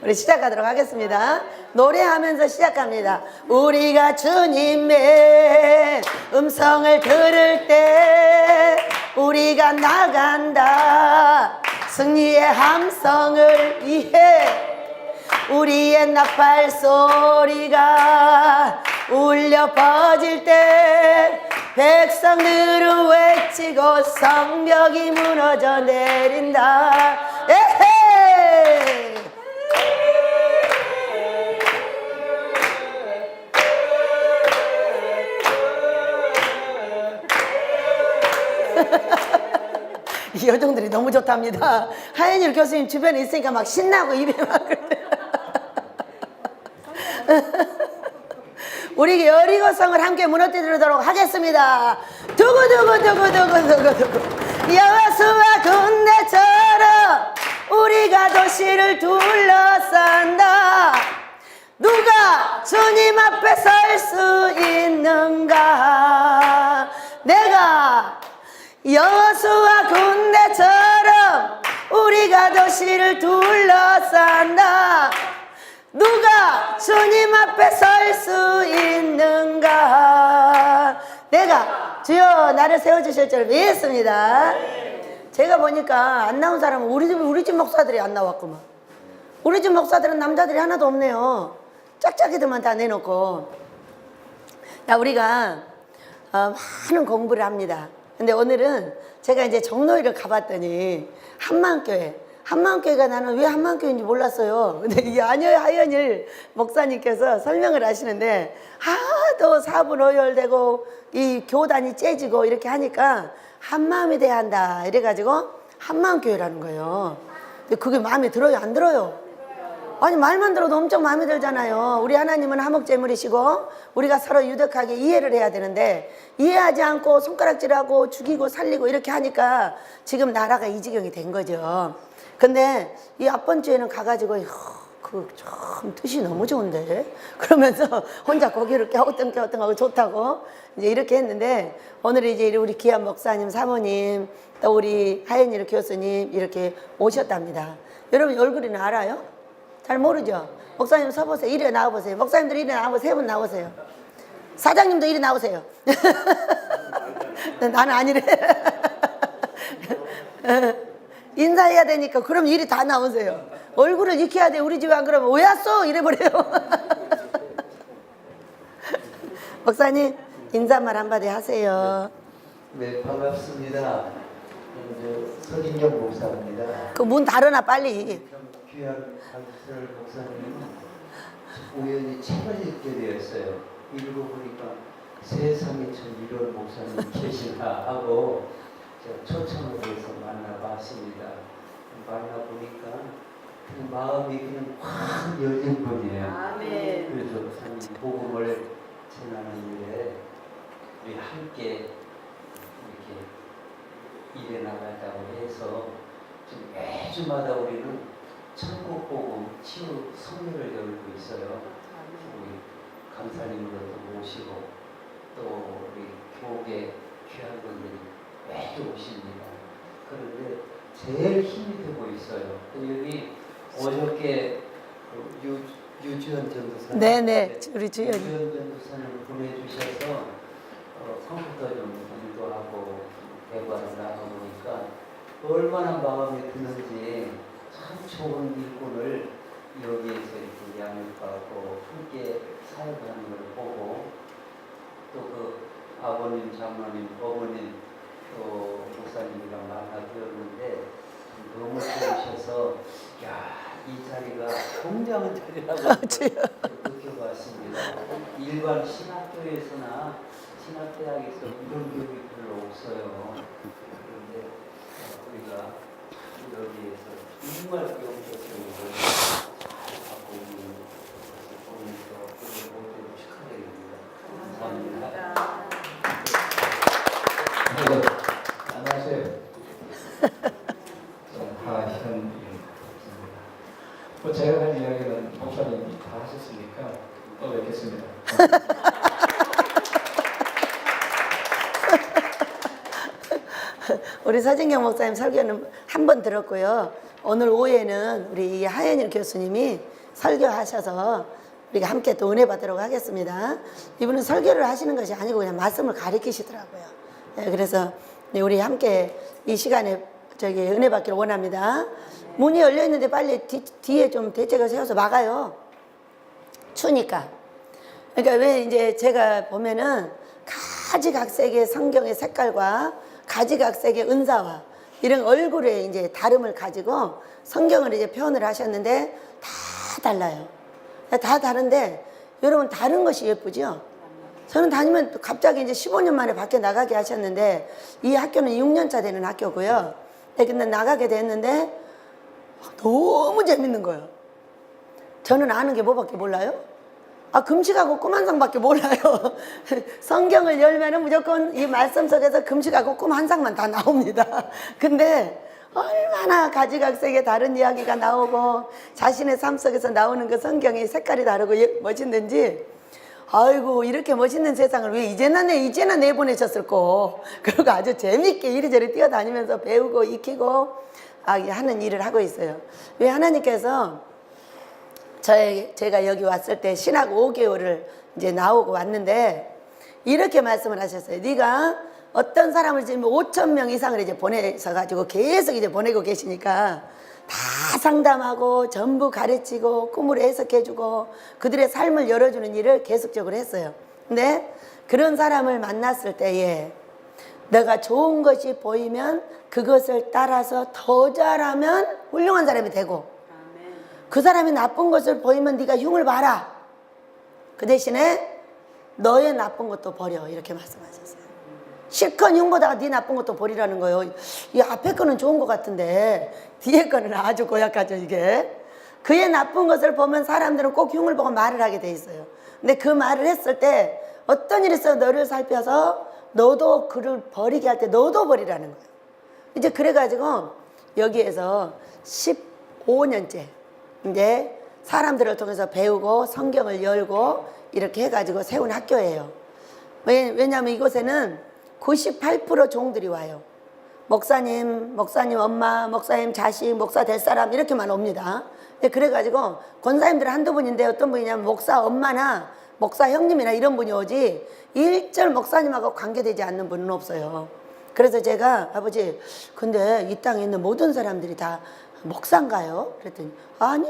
우리 시작하도록 하겠습니다. 노래하면서 시작합니다. 우리가 주님의 음성을 들을 때 우리가 나간다. 승리의 함성을 위해 우리의 나팔 소리가 울려 퍼질 때 백성들은 외치고 성벽이 무너져 내린다. 에헤이! 이 여종들이 너무 좋답니다. 하연일 교수님 주변에 있으니까 막 신나고 입에 막 우리 여리고성을 함께 무너뜨리도록 하겠습니다. 두구두구두구두구두구두구. 여호수아 군대처럼 우리가 도시를 둘러싼다. 누가 주님 앞에 설 수 있는가? 내가 여호수아 군대처럼 우리가 도시를 둘러싼다. 누가 주님 앞에 설 수 있는가? 내가 주여 나를 세워주실 줄 믿습니다. 제가 보니까 안 나온 사람은 우리 집 목사들이 안 나왔구만. 우리 집 목사들은 남자들이 하나도 없네요. 짝짝이들만 다 내놓고. 야, 우리가 많은 공부를 합니다. 근데 오늘은 제가 이제 정로이를 가봤더니 한마음교회가 나는 왜 한마음교회인지 몰랐어요. 근데 이게 하연일 목사님께서 설명을 하시는데 하도 사분오열되고 이 교단이 째지고 이렇게 하니까 한마음이 돼야 한다 이래가지고 한마음교회라는 거예요. 근데 그게 마음에 들어요 안 들어요? 아니 말만 들어도 엄청 마음에 들잖아요. 우리 하나님은 화목제물이시고 우리가 서로 유덕하게 이해를 해야 되는데 이해하지 않고 손가락질하고 죽이고 살리고 이렇게 하니까 지금 나라가 이 지경이 된 거죠. 근데 이 앞번 주에는 가가지고 참 뜻이 너무 좋은데 그러면서 혼자 고개를 갸우뚱갸우뚱하고 좋다고 이제 이렇게 했는데 오늘 이제 우리 귀한 목사님 사모님 또 우리 하연일 교수님 이렇게 오셨답니다. 여러분 얼굴이는 알아요? 잘 모르죠? 목사님 서보세요. 이리 나와보세요. 목사님들 이리 나와보세요. 세 분 나오세요. 사장님도 이리 나오세요. 나는 아니래. 인사해야 되니까 그럼 이리 다 나오세요. 얼굴을 익혀야 돼. 우리 집에 안 그러면 왜 왔어? 이래버려요. 목사님 인사말 한마디 하세요. 네, 반갑습니다. 서진경 목사입니다. 그 문 닫아놔 빨리. 귀한 강철 목사님은 우연히 책을 읽게 되었어요. 읽어보니까 세상에 참 이런 목사님 계시나 하고 제가 초청을 해서 만나봤습니다. 만나보니까 그 마음이 그냥 확 열린 분이에요. 아멘. 그래서 복음을 전하는 일에 우리 함께 이렇게 일해 나가자고 해서 지금 매주마다 우리는 천국 복음 치유 성회를 열고 있어요. 우리 강사님들도 모시고 또 우리 교계 귀한 분들이 매주 오십니다. 그런데 제일 힘이 되고 있어요. 여기 어저께 유지현 전도사님, 네네, 우리 주연이. 유지현 전도사님 보내주셔서 컴퓨터 좀 공부하고 대화를 나눠보니까 얼마나 마음에 드는지 참 좋은 일꾼을 여기에서 이렇게 양육하고 함께 사역하는 걸 보고 또 그 아버님, 장로님, 어머님 또 목사님이랑 만나뵈었는데 너무 좋으셔서 이 자리가 굉장한 자리라고 느껴봤습니다. 일반 신학교에서나 신학대학에서 이런 교육이 별로 없어요. 그런데 우리가 여기에서 정말 영적으로 잘 갖고 있는 것을 보면서 우리 모두 축하드립니다. 감사합니다. 안녕하세요. 하현입니다. 제가 할 이야기는 목사님이 다 하셨으니까 또 뵙겠습니다. 우리 서진경 목사님 설교는 한 번 들었고요. 오늘 오후에는 우리 하연일 교수님이 설교하셔서 우리가 함께 또 은혜 받도록 하겠습니다. 이분은 설교를 하시는 것이 아니고 그냥 말씀을 가르치시더라고요. 네, 그래서 우리 함께 이 시간에 은혜 받기를 원합니다. 문이 열려 있는데 빨리 뒤에 좀 대책을 세워서 막아요. 추니까. 그러니까 왜 이제 제가 보면은 가지각색의 성경의 색깔과 가지각색의 은사와 이런 얼굴의 이제 다름을 가지고 성경을 이제 표현을 하셨는데 다 달라요. 다 다른데 여러분 다른 것이 예쁘죠? 저는 다니면 갑자기 이제 15년 만에 밖에 나가게 하셨는데 이 학교는 6년차 되는 학교고요. 근데 나가게 됐는데 너무 재밌는 거예요. 저는 아는 게 뭐밖에 몰라요? 금식하고 꿈 한 상밖에 몰라요. 성경을 열면은 무조건 이 말씀 속에서 금식하고 꿈 한 상만 다 나옵니다. 근데 얼마나 가지각색의 다른 이야기가 나오고 자신의 삶 속에서 나오는 그 성경의 색깔이 다르고 멋있는지 아이고 이렇게 멋있는 세상을 왜 이제나 내보내셨을꼬. 그리고 아주 재밌게 이리저리 뛰어다니면서 배우고 익히고 하는 일을 하고 있어요. 왜 하나님께서 제가 여기 왔을 때 신학 5개월을 이제 나오고 왔는데 이렇게 말씀을 하셨어요. 네가 어떤 사람을 지금 5,000명 이상을 이제 보내서 가지고 계속 이제 보내고 계시니까 다 상담하고 전부 가르치고 꿈으로 해석해주고 그들의 삶을 열어주는 일을 계속적으로 했어요. 근데 그런 사람을 만났을 때에 내가 좋은 것이 보이면 그것을 따라서 더 잘하면 훌륭한 사람이 되고 그 사람이 나쁜 것을 보이면 네가 흉을 봐라. 그 대신에 너의 나쁜 것도 버려. 이렇게 말씀하셨어요. 실컷 흉보다가 네 나쁜 것도 버리라는 거예요. 이 앞에 거는 좋은 것 같은데 뒤에 거는 아주 고약하죠 이게. 그의 나쁜 것을 보면 사람들은 꼭 흉을 보고 말을 하게 돼 있어요. 근데 그 말을 했을 때 어떤 일이 있어요. 너를 살펴서 너도 그를 버리게 할 때 너도 버리라는 거예요. 이제 그래가지고 여기에서 15년째 이제 사람들을 통해서 배우고 성경을 열고 이렇게 해가지고 세운 학교예요. 왜냐하면 이곳에는 98% 종들이 와요. 목사님 엄마, 목사님 자식, 목사 될 사람 이렇게만 옵니다. 그래가지고 권사님들은 한두 분인데 어떤 분이냐면 목사 엄마나 목사 형님이나 이런 분이 오지 일절 목사님하고 관계되지 않는 분은 없어요. 그래서 제가 아버지 근데 이 땅에 있는 모든 사람들이 다 목사인가요? 그랬더니 아니.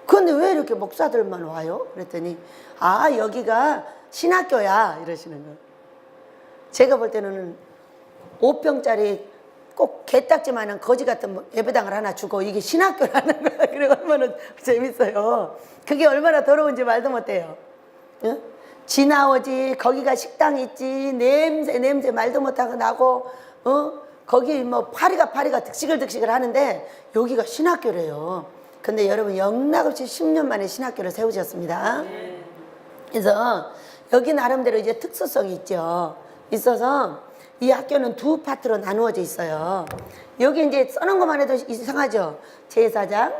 근데 왜 이렇게 목사들만 와요? 그랬더니 여기가 신학교야 이러시는 거예요. 제가 볼 때는 5평짜리 꼭 개딱지만한 거지 같은 예배당을 하나 주고 이게 신학교라는 거야. 그래 얼마나 재밌어요. 그게 얼마나 더러운지 말도 못해요. 응? 지나오지 거기가 식당 있지 냄새 말도 못하고 나고 거기 뭐 파리가 득식을 하는데 여기가 신학교래요. 근데 여러분 영락없이 10년 만에 신학교를 세우셨습니다. 그래서 여기 나름대로 이제 특수성이 있어서 이 학교는 두 파트로 나누어져 있어요. 여기 이제 써놓은 것만 해도 이상하죠. 제사장,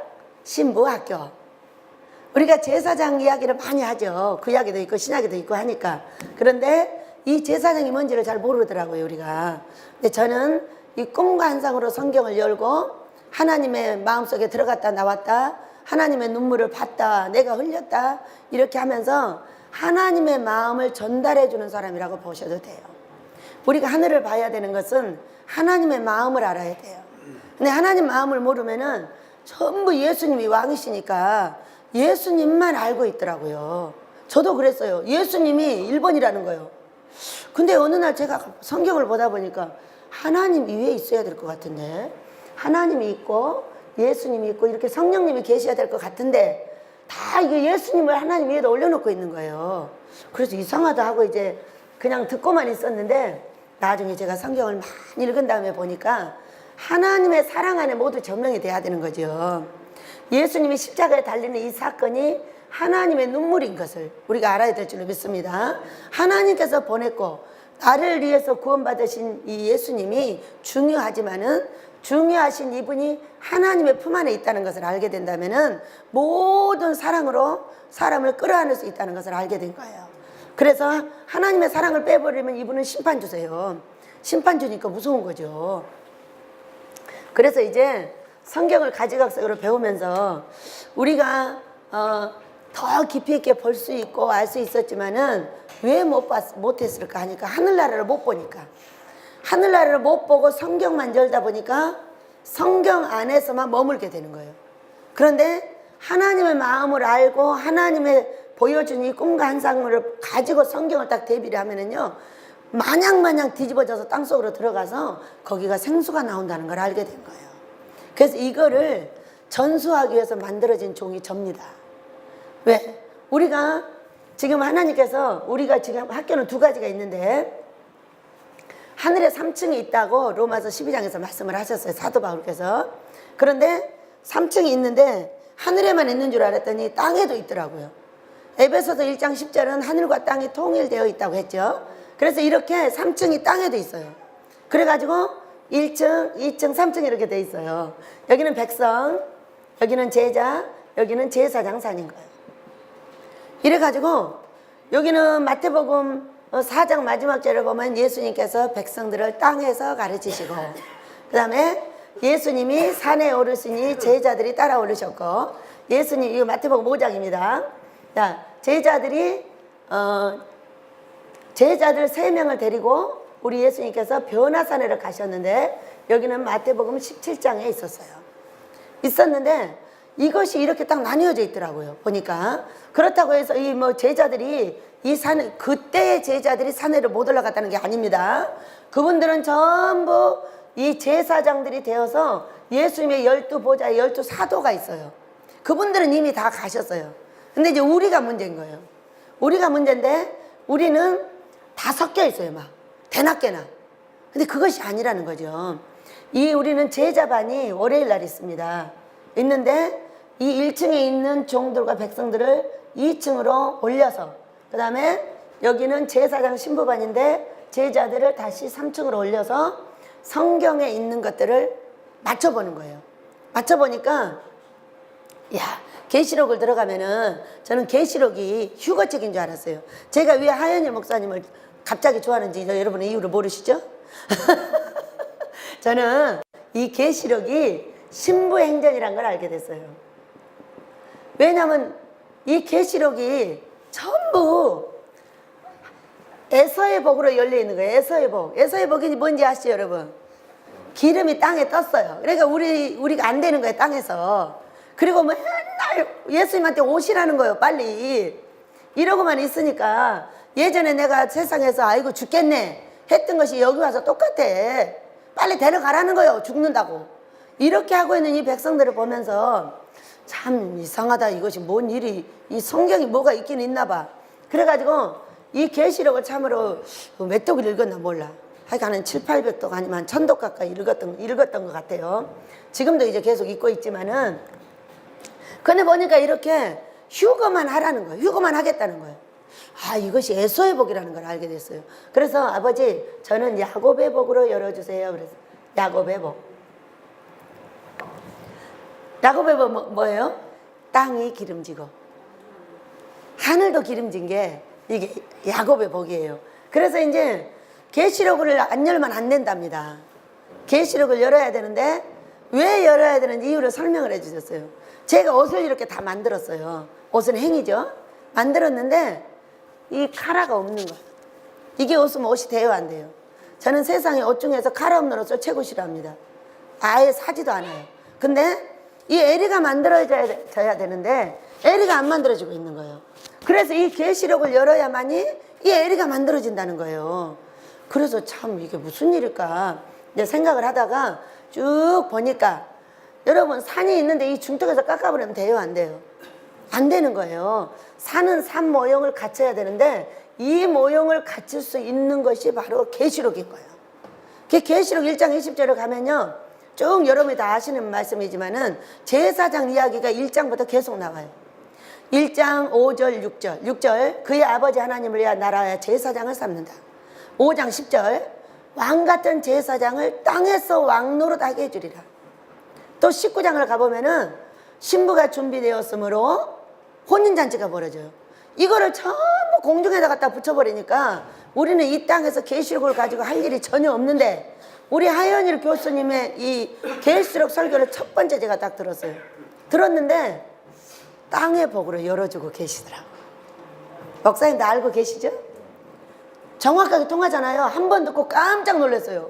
신부 학교. 우리가 제사장 이야기를 많이 하죠. 그 이야기도 있고 신학기도 있고 하니까. 그런데 이 제사장이 뭔지를 잘 모르더라고요 우리가. 근데 저는 이 꿈과 환상으로 성경을 열고 하나님의 마음속에 들어갔다 나왔다 하나님의 눈물을 봤다 내가 흘렸다 이렇게 하면서 하나님의 마음을 전달해 주는 사람이라고 보셔도 돼요. 우리가 하늘을 봐야 되는 것은 하나님의 마음을 알아야 돼요. 근데 하나님 마음을 모르면은 전부 예수님이 왕이시니까 예수님만 알고 있더라고요. 저도 그랬어요. 예수님이 1번이라는 거예요. 근데 어느 날 제가 성경을 보다 보니까 하나님 위에 있어야 될 것 같은데 하나님이 있고 예수님이 있고 이렇게 성령님이 계셔야 될 것 같은데 다 이게 예수님을 하나님 위에다 올려놓고 있는 거예요. 그래서 이상하다 하고 이제 그냥 듣고만 있었는데 나중에 제가 성경을 많이 읽은 다음에 보니까 하나님의 사랑 안에 모두 점령이 돼야 되는 거죠. 예수님이 십자가에 달리는 이 사건이 하나님의 눈물인 것을 우리가 알아야 될 줄로 믿습니다. 하나님께서 보냈고 나를 위해서 구원받으신 이 예수님이 중요하지만은 중요하신 이분이 하나님의 품 안에 있다는 것을 알게 된다면은 모든 사랑으로 사람을 끌어안을 수 있다는 것을 알게 된 거예요. 그래서 하나님의 사랑을 빼버리면 이분은 심판 주세요. 심판 주니까 무서운 거죠. 그래서 이제 성경을 가지각색으로 배우면서 우리가 더 깊이 있게 볼 수 있고 알 수 있었지만은 왜 못했을까 하니까 하늘나라를 못 보니까, 하늘나라를 못 보고 성경만 열다 보니까 성경 안에서만 머물게 되는 거예요. 그런데 하나님의 마음을 알고 하나님의 보여준 이 꿈과 환상을 가지고 성경을 딱 대비를 하면은요, 마냥 뒤집어져서 땅속으로 들어가서 거기가 생수가 나온다는 걸 알게 된 거예요. 그래서 이거를 전수하기 위해서 만들어진 종이 접니다. 왜? 우리가 지금 하나님께서, 우리가 지금 학교는 두 가지가 있는데 하늘에 3층이 있다고 로마서 12장에서 말씀을 하셨어요, 사도 바울께서. 그런데 3층이 있는데 하늘에만 있는 줄 알았더니 땅에도 있더라고요. 에베소서 1장 10절은 하늘과 땅이 통일되어 있다고 했죠. 그래서 이렇게 3층이 땅에도 있어요. 그래가지고 1층, 2층, 3층 이렇게 돼 있어요. 여기는 백성, 여기는 제자, 여기는 제사장 산인 거예요. 이래가지고 여기는 마태복음 4장 마지막 절을 보면 예수님께서 백성들을 땅에서 가르치시고, 그 다음에 예수님이 산에 오르시니 제자들이 따라 오르셨고, 예수님, 이거 마태복음 5장입니다. 자, 제자들 3명을 데리고 우리 예수님께서 변화산에를 가셨는데, 여기는 마태복음 17장에 있었는데 이것이 이렇게 딱 나뉘어져 있더라고요, 보니까. 그렇다고 해서 이 제자들이 이 산, 그때의 제자들이 산에를 못 올라갔다는 게 아닙니다. 그분들은 전부 이 제사장들이 되어서 예수님의 12보좌, 12사도가 있어요. 그분들은 이미 다 가셨어요. 근데 이제 우리가 문제인 거예요. 우리가 문제인데 우리는 다 섞여 있어요, 막. 대낮게나. 근데 그것이 아니라는 거죠. 우리는 제자반이 월요일 날 있습니다. 있는데 이 1층에 있는 종들과 백성들을 2층으로 올려서, 그 다음에 여기는 제사장 신부반인데 제자들을 다시 3층으로 올려서 성경에 있는 것들을 맞춰보는 거예요. 맞춰보니까, 야, 계시록을 들어가면은 저는 계시록이 휴거책인 줄 알았어요. 제가 왜 하연일 목사님을 갑자기 좋아하는지 여러분은 이유를 모르시죠? 저는 이 계시록이 신부행전이란 걸 알게 됐어요. 왜냐하면 이 계시록이 전부 에서의 복으로 열려 있는 거예요. 에서의 복. 에서의 복이 뭔지 아시죠, 여러분? 기름이 땅에 떴어요. 그러니까 우리가 안 되는 거예요, 땅에서. 그리고 맨날 예수님한테 오시라는 거예요, 빨리. 이러고만 있으니까 예전에 내가 세상에서 아이고 죽겠네 했던 것이 여기 와서 똑같아. 빨리 데려가라는 거예요, 죽는다고. 이렇게 하고 있는 이 백성들을 보면서 참 이상하다, 이것이 뭔 일이, 이 성경이 뭐가 있긴 있나 봐. 그래가지고 이 계시록을 참으로 몇 독을 읽었나 몰라. 하여간 한 700~800독 아니면 1000독 가까이 읽었던 것 같아요. 지금도 이제 계속 읽고 있지만은, 근데 보니까 이렇게 휴거만 하라는 거예요. 휴거만 하겠다는 거예요. 아, 이것이 에서의 복이라는 걸 알게 됐어요. 그래서 아버지, 저는 야곱의 복으로 열어주세요. 그래서 야곱의 복. 야곱의 복 뭐예요? 땅이 기름지고 하늘도 기름진 게 이게 야곱의 복이에요. 그래서 이제 계시록을 안 열면 안 된답니다. 계시록을 열어야 되는데 왜 열어야 되는지 이유를 설명을 해주셨어요. 제가 옷을 이렇게 다 만들었어요. 옷은 행이죠. 만들었는데 이 카라가 없는 거예요. 이게 없으면 옷이 돼요, 안 돼요? 저는 세상에 옷 중에서 카라 없는 옷을 최고 싫어합니다. 아예 사지도 않아요. 근데 이 에리가 만들어져야 되는데 에리가 안 만들어지고 있는 거예요. 그래서 이 계시록을 열어야만이 이 에리가 만들어진다는 거예요. 그래서 참 이게 무슨 일일까 이제 생각을 하다가 쭉 보니까, 여러분, 산이 있는데 이 중턱에서 깎아버리면 돼요, 안 돼요? 안 되는 거예요. 산은 산 모형을 갖춰야 되는데 이 모형을 갖출 수 있는 것이 바로 계시록인 거예요. 계시록 1장 20절을 가면요, 쭉 여러분이 다 아시는 말씀이지만은 제사장 이야기가 1장부터 계속 나와요. 1장 5절 6절 그의 아버지 하나님을 위하여 나라의 제사장을 삼는다. 5장 10절 왕같은 제사장을 땅에서 왕노릇하게 해주리라. 또 19장을 가보면은 신부가 준비되었으므로 혼인잔치가 벌어져요. 이거를 전부 공중에다 갖다 붙여버리니까 우리는 이 땅에서 계시록을 가지고 할 일이 전혀 없는데 우리 하연일 교수님의 이 계시록 설교를 첫 번째 제가 딱 들었어요. 들었는데 땅의 복으로 열어주고 계시더라고요. 목사님도 알고 계시죠? 정확하게 통하잖아요. 한 번 듣고 깜짝 놀랐어요.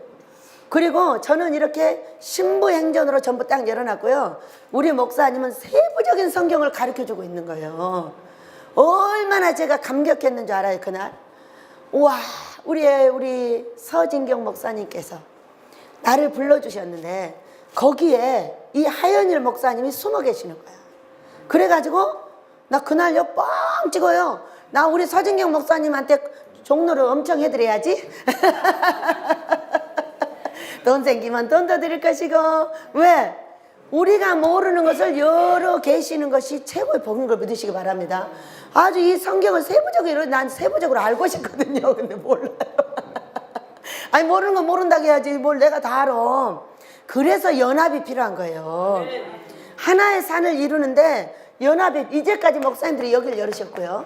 그리고 저는 이렇게 신부행전으로 전부 딱 열어놨고요. 우리 목사님은 세부적인 성경을 가르쳐주고 있는 거예요. 얼마나 제가 감격했는 줄 알아요, 그날? 우와, 우리 서진경 목사님께서 나를 불러주셨는데 거기에 이 하연일 목사님이 숨어 계시는 거야. 그래가지고 나 그날요 뻥 찍어요. 나 우리 서진경 목사님한테 종로를 엄청 해드려야지. 돈 생기면 돈도 드릴 것이고. 왜? 우리가 모르는 것을 여러 계시는 것이 최고의 복인 걸 믿으시기 바랍니다. 아주 이 성경을 세부적으로, 난 세부적으로 알고 싶거든요. 근데 몰라요. 아니 모르는 건 모른다고 해야지 뭘 내가 다 알아. 그래서 연합이 필요한 거예요. 하나의 산을 이루는데 연합이, 이제까지 목사님들이 여기를 열으셨고요.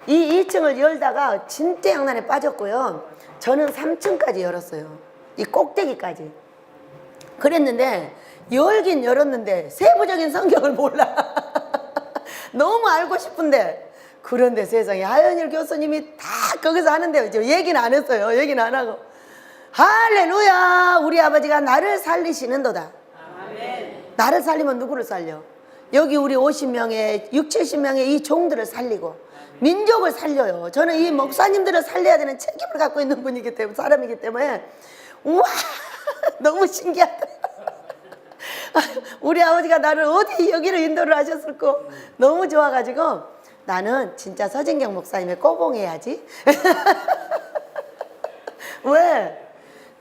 이 2층을 열다가 진짜 양난에 빠졌고요. 저는 3층까지 열었어요. 이 꼭대기까지. 그랬는데 열긴 열었는데 세부적인 성경을 몰라. 너무 알고 싶은데. 그런데 세상에 하연일 교수님이 다 거기서 하는데요. 저 얘기는 안 했어요. 얘기는 안 하고. 할렐루야, 우리 아버지가 나를 살리시는도다. 아멘. 나를 살리면 누구를 살려? 여기 우리 50명의 60, 70명의 이 종들을 살리고 민족을 살려요. 저는 이 목사님들을 살려야 되는 책임을 갖고 있는 분이기 때문에, 사람이기 때문에 우와 너무 신기하다. 우리 아버지가 나를 어디 여기를 인도를 하셨을까. 너무 좋아가지고 나는 진짜 서진경 목사님의 꼬봉해야지. 왜?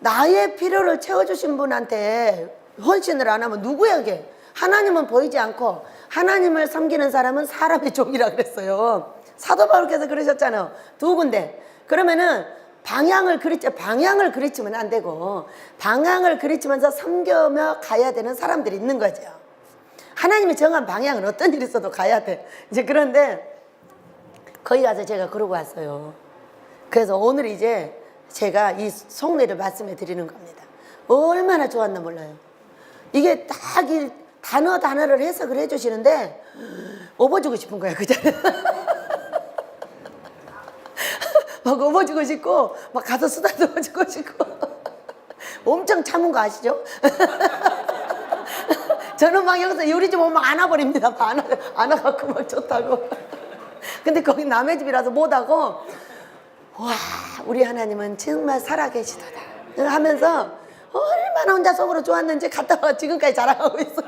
나의 필요를 채워주신 분한테 헌신을 안 하면 누구에게? 하나님은 보이지 않고 하나님을 섬기는 사람은 사람의 종이라 그랬어요. 사도 바울께서 그러셨잖아요. 두 군데. 그러면은 방향을 그리치면 안 되고 방향을 그리치면서 섬겨며 가야 되는 사람들이 있는 거죠. 하나님이 정한 방향은 어떤 일이 있어도 가야 돼. 이제 그런데 거기 가서 제가 그러고 왔어요. 그래서 오늘 이제 제가 이 속내를 말씀해 드리는 겁니다. 얼마나 좋았나 몰라요. 이게 딱 이 단어를 해석을 해주시는데 업어주고 싶은 거야 그 자리에. 막 업어주고 싶고 막 가서 쓰다듬어주고 싶고. 엄청 참은 거 아시죠? 저는 막 여기서 요리 좀 오면 안아버립니다. 막 안아갖고 막 좋다고. 근데 거기 남의 집이라서 못하고 와 우리 하나님은 정말 살아계시도다 하면서 얼마나 혼자 속으로 좋았는지 갔다 와 지금까지 자랑하고 있어.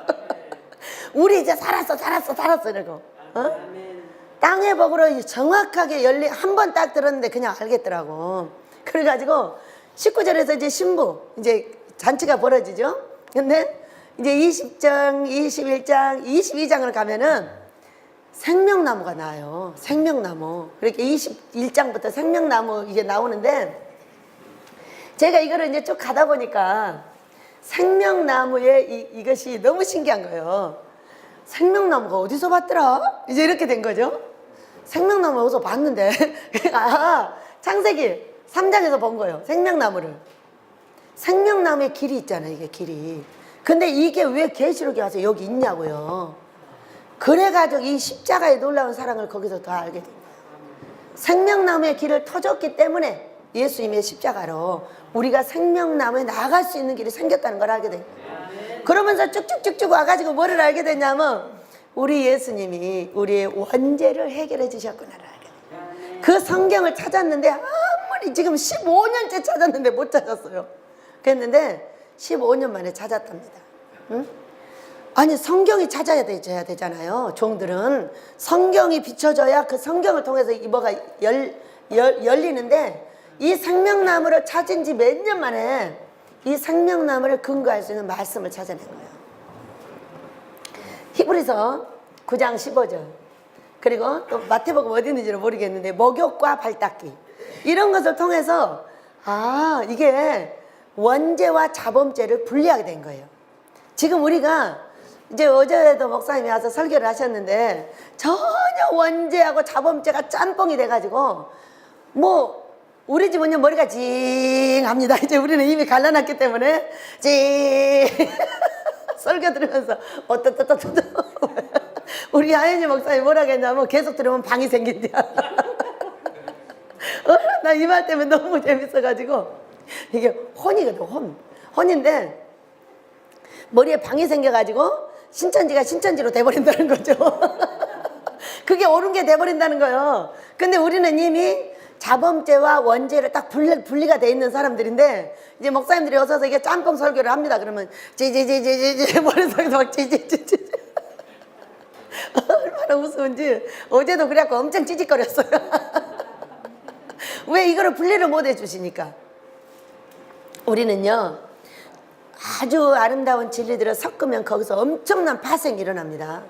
우리 이제 살았어 이러고. 땅의 복으로 정확하게 한 번 딱 들었는데 그냥 알겠더라고. 그래가지고 19절에서 이제 신부 이제 잔치가 벌어지죠. 근데 이제 20장, 21장, 22장을 가면은 생명나무가 나와요. 생명나무. 그렇게 21장부터 생명나무 이게 나오는데 제가 이거를 이제 쭉 가다 보니까 생명나무의 이것이 너무 신기한 거예요. 생명나무가 어디서 봤더라? 이제 이렇게 된 거죠. 생명나무 어디서 봤는데 창세기 3장에서 본 거예요. 생명나무를. 생명나무의 길이 있잖아요. 이게 길이. 근데 이게 왜 계시록에 와서 여기 있냐고요. 그래가지고 이 십자가의 놀라운 사랑을 거기서 더 알게 된 거예요. 생명나무의 길을 터줬기 때문에 예수님의 십자가로 우리가 생명나무에 나아갈 수 있는 길이 생겼다는 걸 알게 된 거예요. 그러면서 쭉쭉쭉쭉 와가지고 뭐를 알게 됐냐면 우리 예수님이 우리의 원죄를 해결해 주셨구나를 알게 돼요. 그 성경을 찾았는데 아무리 지금 15년째 찾았는데 못 찾았어요. 그랬는데 15년 만에 찾았답니다. 응? 아니 성경이 찾아야 되잖아요. 종들은 성경이 비춰져야 그 성경을 통해서 뭐가 열리는데 이 생명나무를 찾은 지 몇 년 만에 이 생명나무를 근거할 수 있는 말씀을 찾아낸 거예요. 히브리서 9장 15절 그리고 또 마태복음 어디 있는지는 모르겠는데 목욕과 발닦기 이런 것을 통해서 이게 원죄와 자범죄를 분리하게 된 거예요. 지금 우리가 이제 어제도 목사님이 와서 설교를 하셨는데 전혀 원죄하고 자범죄가 짬뽕이 돼가지고 뭐 우리 집은요 머리가 징합니다. 이제 우리는 이미 갈라놨기 때문에 징 설교 들으면서 어떠떠떠떠 우리 하연이 목사님 뭐라 했냐면 계속 들으면 방이 생긴대요. 나 이 말 때문에 너무 재밌어가지고 이게 혼이거든. 혼인데 머리에 방이 생겨가지고 신천지가 신천지로 돼버린다는 거죠. 그게 옳은 게 돼버린다는 거예요. 근데 우리는 이미 자범죄와 원죄를 딱 분리가 돼 있는 사람들인데 이제 목사님들이 오셔서 이게 짬뽕 설교를 합니다. 그러면 지지지지지지 머릿속에서 막 지지지지 얼마나 우스운지 어제도 그래갖고 엄청 찌직거렸어요. 왜 이거를 분리를 못 해주시니까. 우리는요 아주 아름다운 진리들을 섞으면 거기서 엄청난 파생이 일어납니다.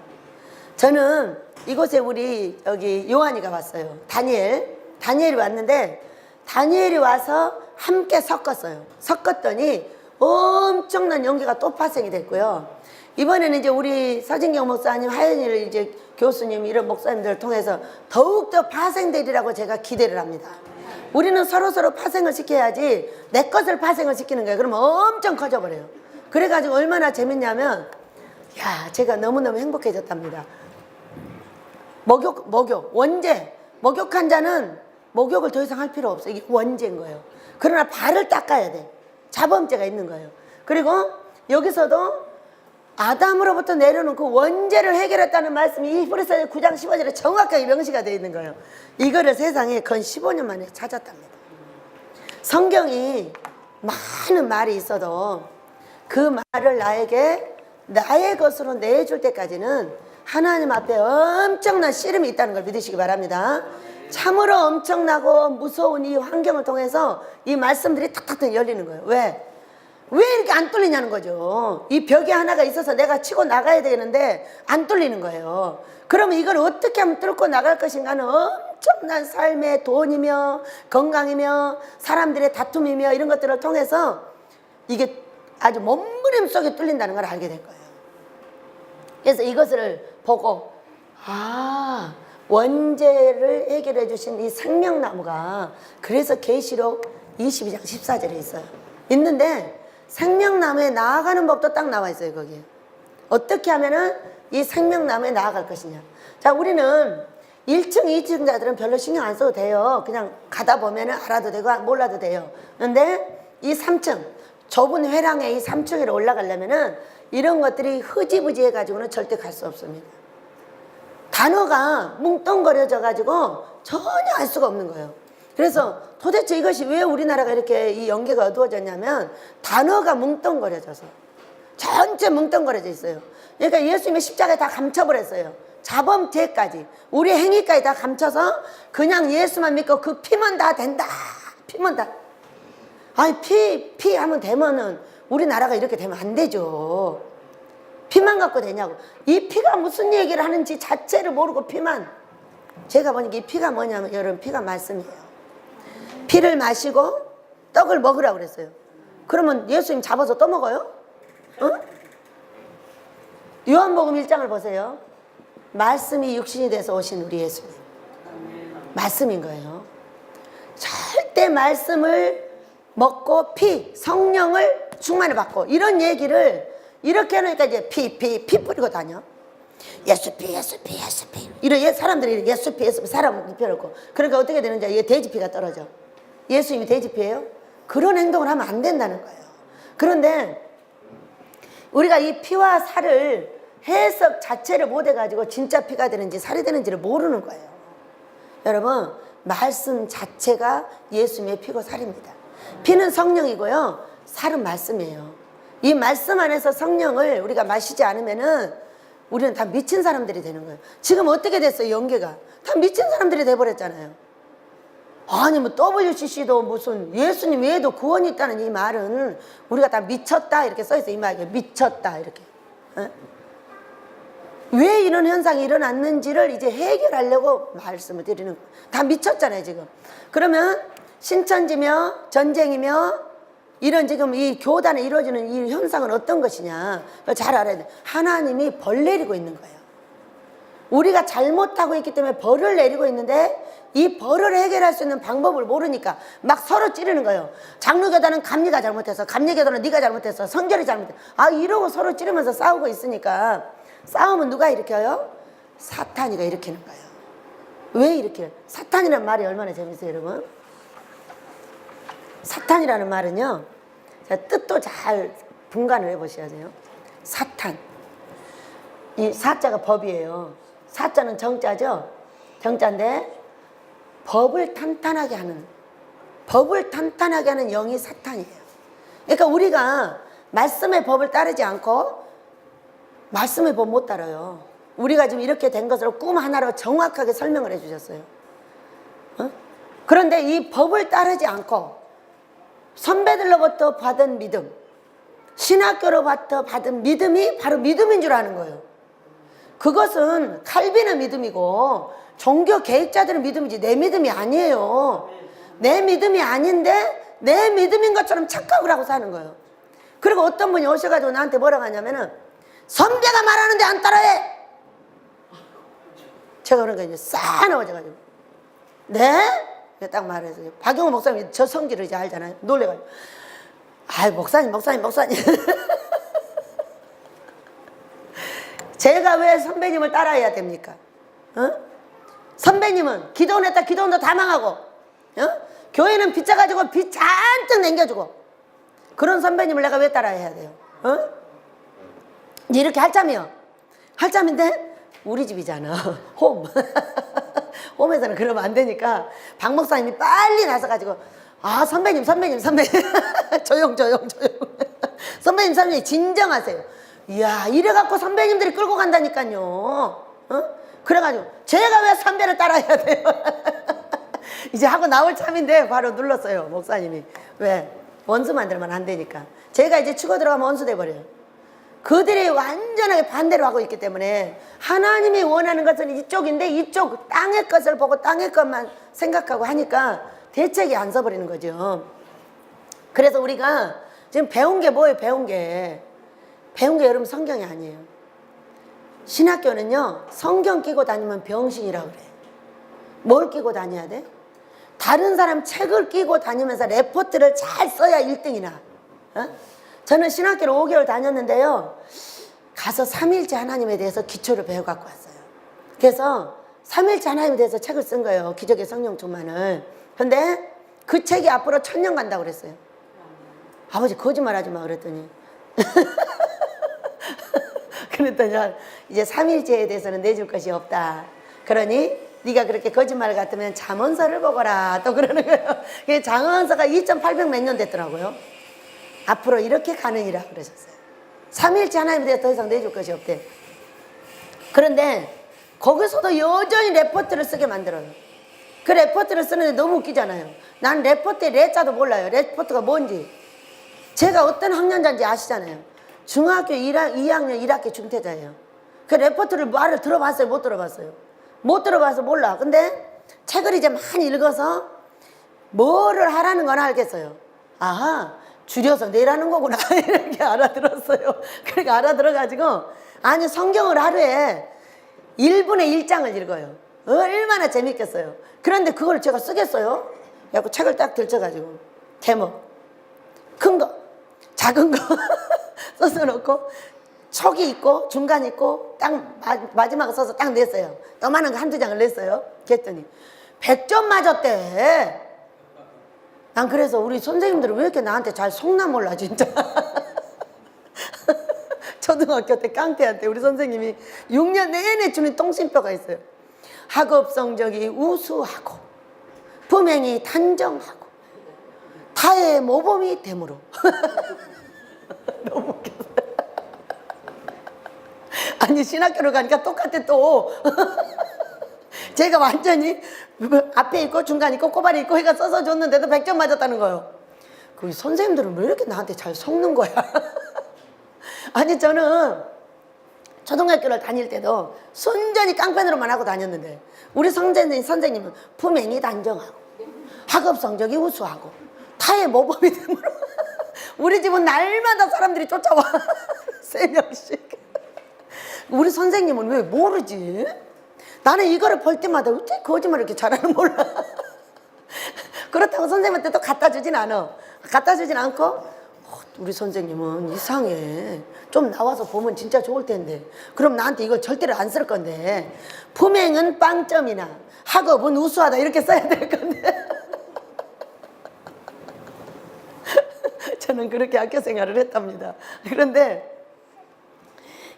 저는 이곳에 우리 여기 요한이가 왔어요. 다니엘이 왔는데 다니엘이 와서 함께 섞었더니 엄청난 연기가 또 파생이 됐고요. 이번에는 이제 우리 서진경 목사님, 하연이를 이제 교수님 이런 목사님들을 통해서 더욱더 파생되리라고 제가 기대를 합니다. 우리는 서로 파생을 시켜야지 내 것을 파생을 시키는 거예요. 그러면 엄청 커져버려요. 그래가지고 얼마나 재밌냐면 야 제가 너무너무 행복해졌답니다. 원죄. 목욕한 자는 목욕을 더 이상 할 필요 없어요. 이게 원죄인 거예요. 그러나 발을 닦아야 돼. 자범죄가 있는 거예요. 그리고 여기서도 아담으로부터 내려오는 그 원죄를 해결했다는 말씀이 히브리서 9장 15절에 정확하게 명시가 되어 있는 거예요. 이거를 세상에 건 15년 만에 찾았답니다. 성경이 많은 말이 있어도 그 말을 나에게 나의 것으로 내줄 때까지는 하나님 앞에 엄청난 씨름이 있다는 걸 믿으시기 바랍니다. 참으로 엄청나고 무서운 이 환경을 통해서 이 말씀들이 탁탁탁 열리는 거예요. 왜 이렇게 안 뚫리냐는 거죠. 이 벽이 하나가 있어서 내가 치고 나가야 되는데 안 뚫리는 거예요. 그러면 이걸 어떻게 하면 뚫고 나갈 것인가는 엄청난 삶의 돈이며 건강이며 사람들의 다툼이며 이런 것들을 통해서 이게 아주 몸부림 속에 뚫린다는 걸 알게 된 거예요. 그래서 이것을 보고 원죄를 해결해 주신 이 생명나무가 그래서 계시록 22장 14절에 있어요. 있는데 생명나무에 나아가는 법도 딱 나와 있어요. 거기에 어떻게 하면은 이 생명나무에 나아갈 것이냐. 자, 우리는 1층 2층자들은 별로 신경 안 써도 돼요. 그냥 가다 보면은 알아도 되고 몰라도 돼요. 그런데 이 3층 좁은 회랑에 이 3층으로 올라가려면은 이런 것들이 흐지부지 해가지고는 절대 갈 수 없습니다. 단어가 뭉뚱거려져 가지고 전혀 알 수가 없는 거예요. 그래서 도대체 이것이 왜 우리나라가 이렇게 이 연계가 어두워졌냐면 단어가 뭉뚱거려져서 전체 뭉뚱거려져 있어요. 그러니까 예수님의 십자가에 다 감춰버렸어요. 자범죄까지 우리 행위까지 다 감춰서 그냥 예수만 믿고 그 피면 다 된다. 피면 다. 아니 피 하면 되면은 우리나라가 이렇게 되면 안 되죠. 피만 갖고 되냐고. 이 피가 무슨 얘기를 하는지 자체를 모르고 피만. 제가 보니까 이 피가 뭐냐면 여러분 피가 말씀이에요. 피를 마시고 떡을 먹으라고 그랬어요. 그러면 예수님 잡아서 떠먹어요? 어? 요한복음 1장을 보세요. 말씀이 육신이 돼서 오신 우리 예수님. 말씀인 거예요. 절대 말씀을 먹고 성령을 충만을 받고 이런 얘기를 이렇게 해놓으니까 이제 피 뿌리고 다녀. 예수피 이런 사람들이 예수피 사람 펴놓고 그러니까 어떻게 되는지 이게 돼지피가 떨어져. 예수님이 돼지피예요? 그런 행동을 하면 안 된다는 거예요. 그런데 우리가 이 피와 살을 해석 자체를 못 해가지고 진짜 피가 되는지 살이 되는지를 모르는 거예요. 여러분 말씀 자체가 예수님의 피고 살입니다. 피는 성령이고요 살은 말씀이에요. 이 말씀 안에서 성령을 우리가 마시지 않으면은 우리는 다 미친 사람들이 되는 거예요. 지금 어떻게 됐어요? 연계가 다 미친 사람들이 돼버렸잖아요. 아니 뭐 WCC도 무슨 예수님 외에도 구원이 있다는 이 말은 우리가 다 미쳤다 이렇게 써있어요. 이 말이 미쳤다 이렇게. 에? 왜 이런 현상이 일어났는지를 이제 해결하려고 말씀을 드리는 거예요. 다 미쳤잖아요 지금. 그러면 신천지며 전쟁이며 이런 지금 이 교단에 이루어지는 이 현상은 어떤 것이냐 잘 알아야 돼. 하나님이 벌 내리고 있는 거예요. 우리가 잘못하고 있기 때문에 벌을 내리고 있는데 이 벌을 해결할 수 있는 방법을 모르니까 막 서로 찌르는 거예요. 장로교단은 감리가 잘못했어. 감리교단은 네가 잘못했어. 성결이 잘못했어. 아, 이러고 서로 찌르면서 싸우고 있으니까 싸움은 누가 일으켜요? 사탄이가 일으키는 거예요. 왜 일으켜요? 사탄이라는 말이 얼마나 재밌어요, 여러분? 사탄이라는 말은요, 자, 뜻도 잘 분간을 해보셔야 돼요. 사탄. 이 사자가 법이에요. 사자는 정자죠? 정자인데 법을 탄탄하게 하는 영이 사탄이에요. 그러니까 우리가 말씀의 법을 따르지 않고 말씀의 법 못 따라요. 우리가 지금 이렇게 된 것으로 꿈 하나로 정확하게 설명을 해 주셨어요. 그런데 이 법을 따르지 않고 선배들로부터 받은 믿음, 신학교로부터 받은 믿음이 바로 믿음인 줄 아는 거예요. 그것은 칼빈의 믿음이고 종교 계획자들의 믿음이지 내 믿음이 아니에요. 내 믿음이 아닌데 내 믿음인 것처럼 착각을 하고 사는 거예요. 그리고 어떤 분이 오셔가지고 나한테 뭐라고 하냐면은 선배가 말하는데 안 따라해. 제가 그러니까 이제 싸나워져가지고 네? 딱 말해서 박영호 목사님이 저 성질을 이제 알잖아요. 놀래가지고 아이 목사님 제가 왜 선배님을 따라해야 됩니까? 선배님은 기도원 했다 기도원도 다 망하고 교회는 빚져가지고 빚 잔뜩 남겨주고 그런 선배님을 내가 왜 따라해야 돼요? 이제 이렇게 할자미요. 할자미인데 우리 집이잖아. 홈. 홈에서는 그러면 안 되니까 박 목사님이 빨리 나서가지고 아 선배님 조용 선배님 진정하세요. 이야 이래갖고 선배님들이 끌고 간다니까요. 그래가지고 제가 왜 선배를 따라야 돼요? 이제 하고 나올 참인데 바로 눌렀어요 목사님이. 왜? 원수 만들면 안 되니까. 제가 이제 치고 들어가면 원수 돼버려요. 그들이 완전하게 반대로 하고 있기 때문에 하나님이 원하는 것은 이쪽인데 이쪽 땅의 것을 보고 땅의 것만 생각하고 하니까 대책이 안 서버리는 거죠. 그래서 우리가 지금 배운 게 뭐예요? 배운 게 여러분 성경이 아니에요. 신학교는요 성경 끼고 다니면 병신이라고 그래. 뭘 끼고 다녀야 돼? 다른 사람 책을 끼고 다니면서 레포트를 잘 써야 1등이나 저는 신학교를 5개월 다녔는데요 가서 삼일째 하나님에 대해서 기초를 배워갖고 왔어요. 그래서 삼일째 하나님에 대해서 책을 쓴 거예요. 기적의 성령 충만을. 근데 그 책이 앞으로 1000년 간다고 그랬어요. 아버지 거짓말하지 마 그랬더니 그랬더니 이제 삼일째에 대해서는 내줄 것이 없다. 그러니 네가 그렇게 거짓말 같으면 잠언서를 보거라 또 그러는 거예요. 잠언서가 2800 몇 년 됐더라고요. 앞으로 이렇게 가느니라 그러셨어요. 삼일째 하나님에 대해 더 이상 내줄 것이 없대. 그런데 거기서도 여전히 레포트를 쓰게 만들어요. 그 레포트를 쓰는데 너무 웃기잖아요. 난 레포트의 레자도 몰라요. 레포트가 뭔지. 제가 어떤 학년자인지 아시잖아요. 중학교 2학년 1학기 중퇴자예요. 그 레포트를 말을 들어봤어요? 못 들어봤어요? 못 들어봐서 몰라. 근데 책을 이제 많이 읽어서 뭐를 하라는 건 알겠어요. 아하 줄여서 내라는 거구나 이렇게 알아들었어요. 그러니까 알아들어가지고 아니 성경을 하루에 1분의 1장을 읽어요. 얼마나 재밌겠어요. 그런데 그걸 제가 쓰겠어요? 그래서 책을 딱 들쳐가지고 제목 큰 거 작은 거 써서 놓고 촉이 있고 중간 있고 딱 마지막에 써서 딱 냈어요. 요만한 거 한두 장을 냈어요. 그랬더니 100점 맞았대. 난 그래서 우리 선생님들은 왜 이렇게 나한테 잘 속나 몰라 진짜. 초등학교 때 깡패한테 우리 선생님이 6년 내내 주는 똥심표가 있어요. 학업 성적이 우수하고 품행이 단정하고 타의 모범이 되므로. 너무 웃겼어요. 아니 신학교를 가니까 똑같아 또. 제가 완전히 앞에 있고 중간에 있고 꼬발이 있고 해가 써서 줬는데도 100점 맞았다는 거예요. 그 선생님들은 왜 이렇게 나한테 잘 속는 거야? 아니 저는 초등학교를 다닐 때도 순전히 깡패으로만 하고 다녔는데 우리 선생님은 품행이 단정하고 학업 성적이 우수하고 타의 모범이 되므로 우리 집은 날마다 사람들이 쫓아와. 3명씩. 우리 선생님은 왜 모르지? 나는 이거를 볼 때마다 어떻게 거짓말을 이렇게 잘하는 몰라. 그렇다고 선생님한테 또 갖다 주진 않아. 갖다 주진 않고 우리 선생님은 이상해. 좀 나와서 보면 진짜 좋을 텐데. 그럼 나한테 이걸 절대로 안 쓸 건데. 품행은 빵점이나 학업은 우수하다 이렇게 써야 될 건데. 저는 그렇게 학교 생활을 했답니다. 그런데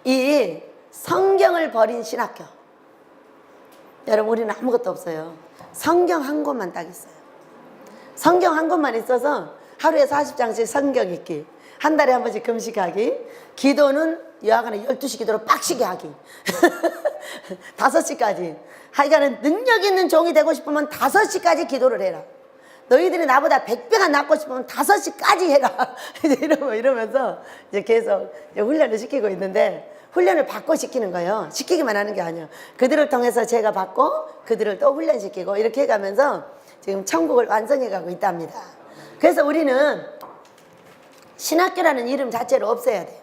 이 성경을 버린 신학교, 여러분 우리는 아무것도 없어요. 성경 한 권만 딱 있어요. 성경 한 권만 있어서 하루에 40장씩 성경 읽기, 한 달에 한 번씩 금식하기, 기도는 여하간에 12시 기도로 빡시게 하기 5시까지. 하여간은 능력 있는 종이 되고 싶으면 5시까지 기도를 해라. 너희들이 나보다 100배가 낫고 싶으면 5시까지 해라. 이제 이러면서 이제 계속 이제 훈련을 시키고 있는데, 훈련을 받고 시키는 거예요. 시키기만 하는 게 아니에요. 그들을 통해서 제가 받고 그들을 또 훈련시키고 이렇게 해가면서 지금 천국을 완성해 가고 있답니다. 그래서 우리는 신학교라는 이름 자체를 없애야 돼요.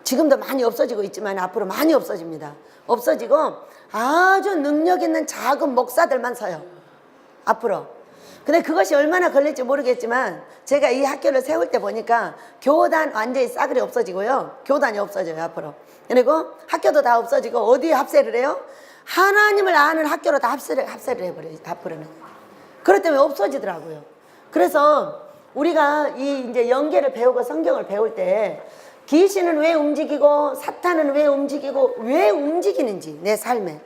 지금도 많이 없어지고 있지만 앞으로 많이 없어집니다. 없어지고 아주 능력 있는 작은 목사들만 서요. 앞으로. 근데 그것이 얼마나 걸릴지 모르겠지만 제가 이 학교를 세울 때 보니까 교단 완전히 싸그리 없어지고요. 교단이 없어져요, 앞으로. 그리고 학교도 다 없어지고 어디에 합세를 해요? 하나님을 아는 학교로 다 합세를 해버려요, 앞으로는. 그렇기 때문에 없어지더라고요. 그래서 우리가 이 이제 영계를 배우고 성경을 배울 때 귀신은 왜 움직이고 사탄은 왜 움직이고 왜 움직이는지 내 삶에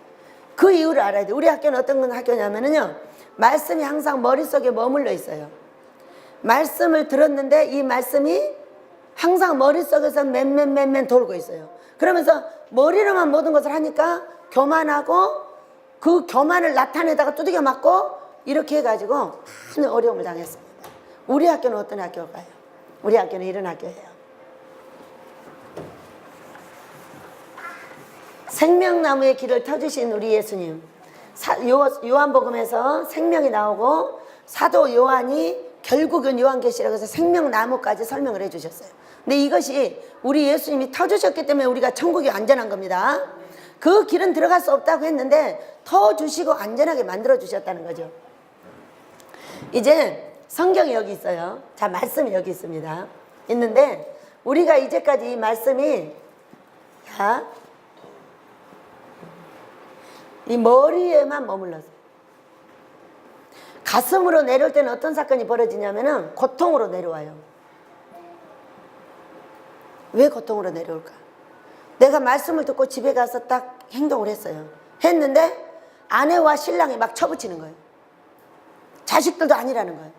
그 이유를 알아야 돼. 우리 학교는 어떤 학교냐면요, 말씀이 항상 머릿속에 머물러 있어요. 말씀을 들었는데 이 말씀이 항상 머릿속에서 맨 돌고 있어요. 그러면서 머리로만 모든 것을 하니까 교만하고 그 교만을 나타내다가 두들겨 맞고 이렇게 해가지고 많은 어려움을 당했습니다. 우리 학교는 어떤 학교일까요? 우리 학교는 이런 학교예요. 생명나무의 길을 터주신 우리 예수님, 요한복음에서 생명이 나오고 사도 요한이 결국은 요한계시록에서 해서 생명나무까지 설명을 해주셨어요. 근데 이것이 우리 예수님이 터주셨기 때문에 우리가 천국이 안전한 겁니다. 그 길은 들어갈 수 없다고 했는데 터주시고 안전하게 만들어 주셨다는 거죠. 이제 성경이 여기 있어요. 자, 말씀이 여기 있습니다. 있는데 우리가 이제까지 이 말씀이 이 머리에만 머물렀어요. 가슴으로 내려올 때는 어떤 사건이 벌어지냐면은 고통으로 내려와요. 왜 고통으로 내려올까? 내가 말씀을 듣고 집에 가서 딱 행동을 했어요. 했는데 아내와 신랑이 막 쳐붙이는 거예요. 자식들도 아니라는 거예요.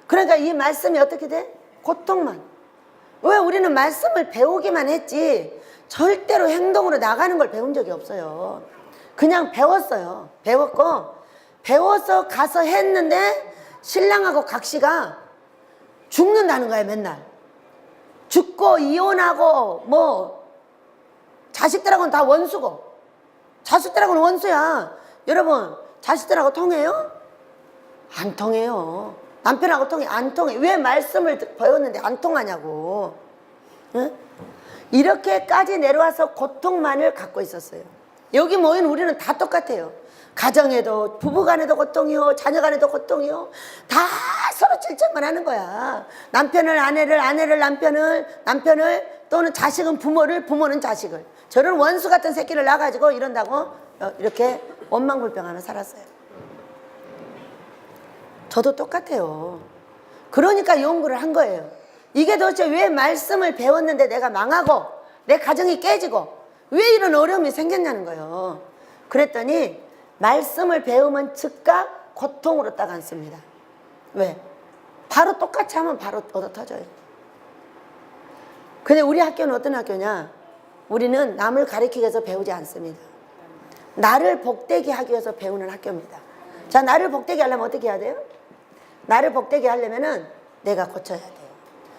그러니까 이 말씀이 어떻게 돼? 고통만. 왜? 우리는 말씀을 배우기만 했지 절대로 행동으로 나가는 걸 배운 적이 없어요. 그냥 배웠어요. 배워서 가서 했는데 신랑하고 각시가 죽는다는 거예요. 맨날 죽고 이혼하고 뭐 자식들하고는 다 원수고. 자식들하고는 원수야. 여러분, 자식들하고 통해요? 안 통해요. 남편하고 통해? 안 통해. 왜 말씀을 배웠는데 안 통하냐고. 응? 이렇게까지 내려와서 고통만을 갖고 있었어요. 여기 모인 우리는 다 똑같아요. 가정에도, 부부간에도 고통이요, 자녀간에도 고통이요. 다 서로 질책만 하는 거야. 남편을 아내를, 아내를 남편을, 또는 자식은 부모를, 부모는 자식을. 저런 원수 같은 새끼를 낳아가지고 이런다고 이렇게 원망불평하며 살았어요. 저도 똑같아요. 그러니까 연구를 한 거예요. 이게 도대체 왜 말씀을 배웠는데 내가 망하고 내 가정이 깨지고 왜 이런 어려움이 생겼냐는 거예요. 그랬더니 말씀을 배우면 즉각 고통으로 딱 앉습니다. 왜? 바로 똑같이 하면 바로 얻어 터져요. 근데 우리 학교는 어떤 학교냐? 우리는 남을 가르치기 위해서 배우지 않습니다. 나를 복되게 하기 위해서 배우는 학교입니다. 자, 나를 복되게 하려면 어떻게 해야 돼요? 나를 복되게 하려면은 내가 고쳐야 돼요.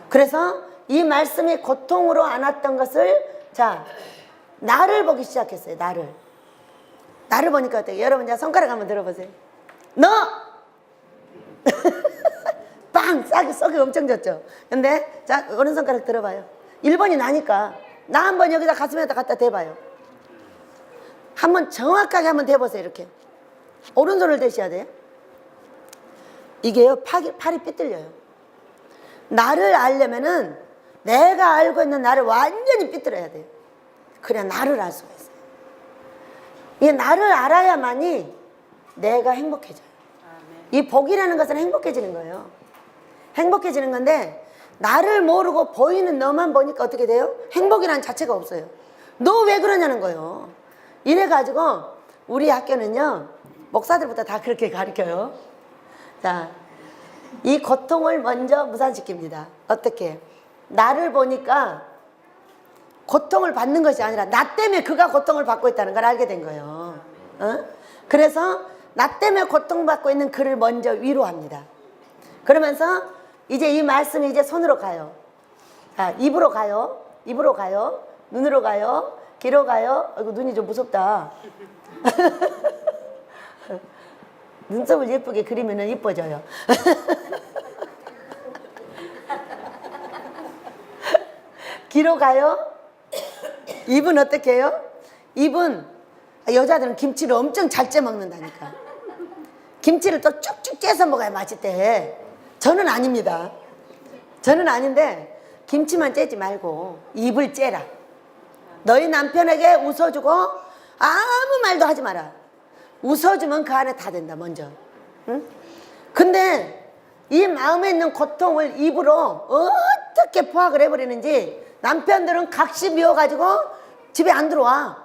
그래서 이 말씀이 고통으로 안았던 것을, 자, 나를 보기 시작했어요. 나를 보니까 어때요? 여러분, 자, 손가락 한번 들어보세요. 너! 빵! 썩이 엄청 졌죠? 근데, 자, 오른손가락 들어봐요. 1번이 나니까. 나 한번 여기다 가슴에다 갖다 대봐요. 한번 정확하게 한번 대보세요. 이렇게 오른손을 대셔야 돼요. 이게요, 팔이 삐뚤려요. 나를 알려면은 내가 알고 있는 나를 완전히 삐뚤어야 돼요. 그래야 나를 알 수가 있어요. 이 나를 알아야만이 내가 행복해져요. 이 복이라는 것은 행복해지는 거예요. 행복해지는 건데 나를 모르고 보이는 너만 보니까 어떻게 돼요? 행복이라는 자체가 없어요. 너 왜 그러냐는 거예요. 이래가지고 우리 학교는요, 목사들부터 다 그렇게 가르쳐요. 자, 이 고통을 먼저 무산시킵니다. 어떻게? 나를 보니까 고통을 받는 것이 아니라 나 때문에 그가 고통을 받고 있다는 걸 알게 된 거예요. 그래서 나 때문에 고통받고 있는 그를 먼저 위로합니다. 그러면서 이제 이 말씀이 이제 손으로 가요. 자, 입으로 가요. 입으로 가요. 눈으로 가요. 귀로 가요. 아이고, 눈이 좀 무섭다. 눈썹을 예쁘게 그리면 이뻐져요. 귀로 가요. 입은 어떻게 해요? 입은 여자들은 김치를 엄청 잘 쪄 먹는다니까. 김치를 또 쭉쭉 째서 먹어야 맛있대. 저는 아닙니다. 저는 아닌데 김치만 째지 말고 입을 째라. 너희 남편에게 웃어주고 아무 말도 하지 마라. 웃어주면 그 안에 다 된다. 먼저. 응? 근데 이 마음에 있는 고통을 입으로 어떻게 포악을 해버리는지 남편들은 각시 미워가지고 집에 안 들어와.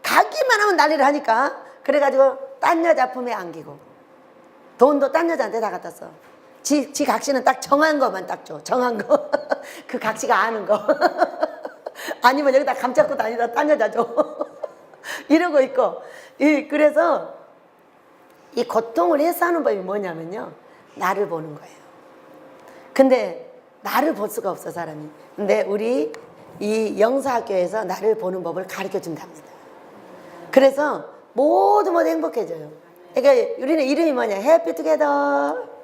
가기만 하면 난리를 하니까. 그래가지고 딴 여자 품에 안기고 돈도 딴 여자한테 다 갖다 써. 지 각시는 딱 정한 것만 딱 줘. 정한 거. 그 각시가 아는 거. 아니면 여기다 감 잡고 다니다 딴 여자 줘. 이러고 있고. 그래서 이 고통을 해소하는 법이 뭐냐면요, 나를 보는 거예요. 근데 나를 볼 수가 없어, 사람이. 근데 우리 이 영사학교에서 나를 보는 법을 가르쳐 준답니다. 그래서 모두 행복해져요. 그러니까 우리는 이름이 뭐냐? 해피 투게더.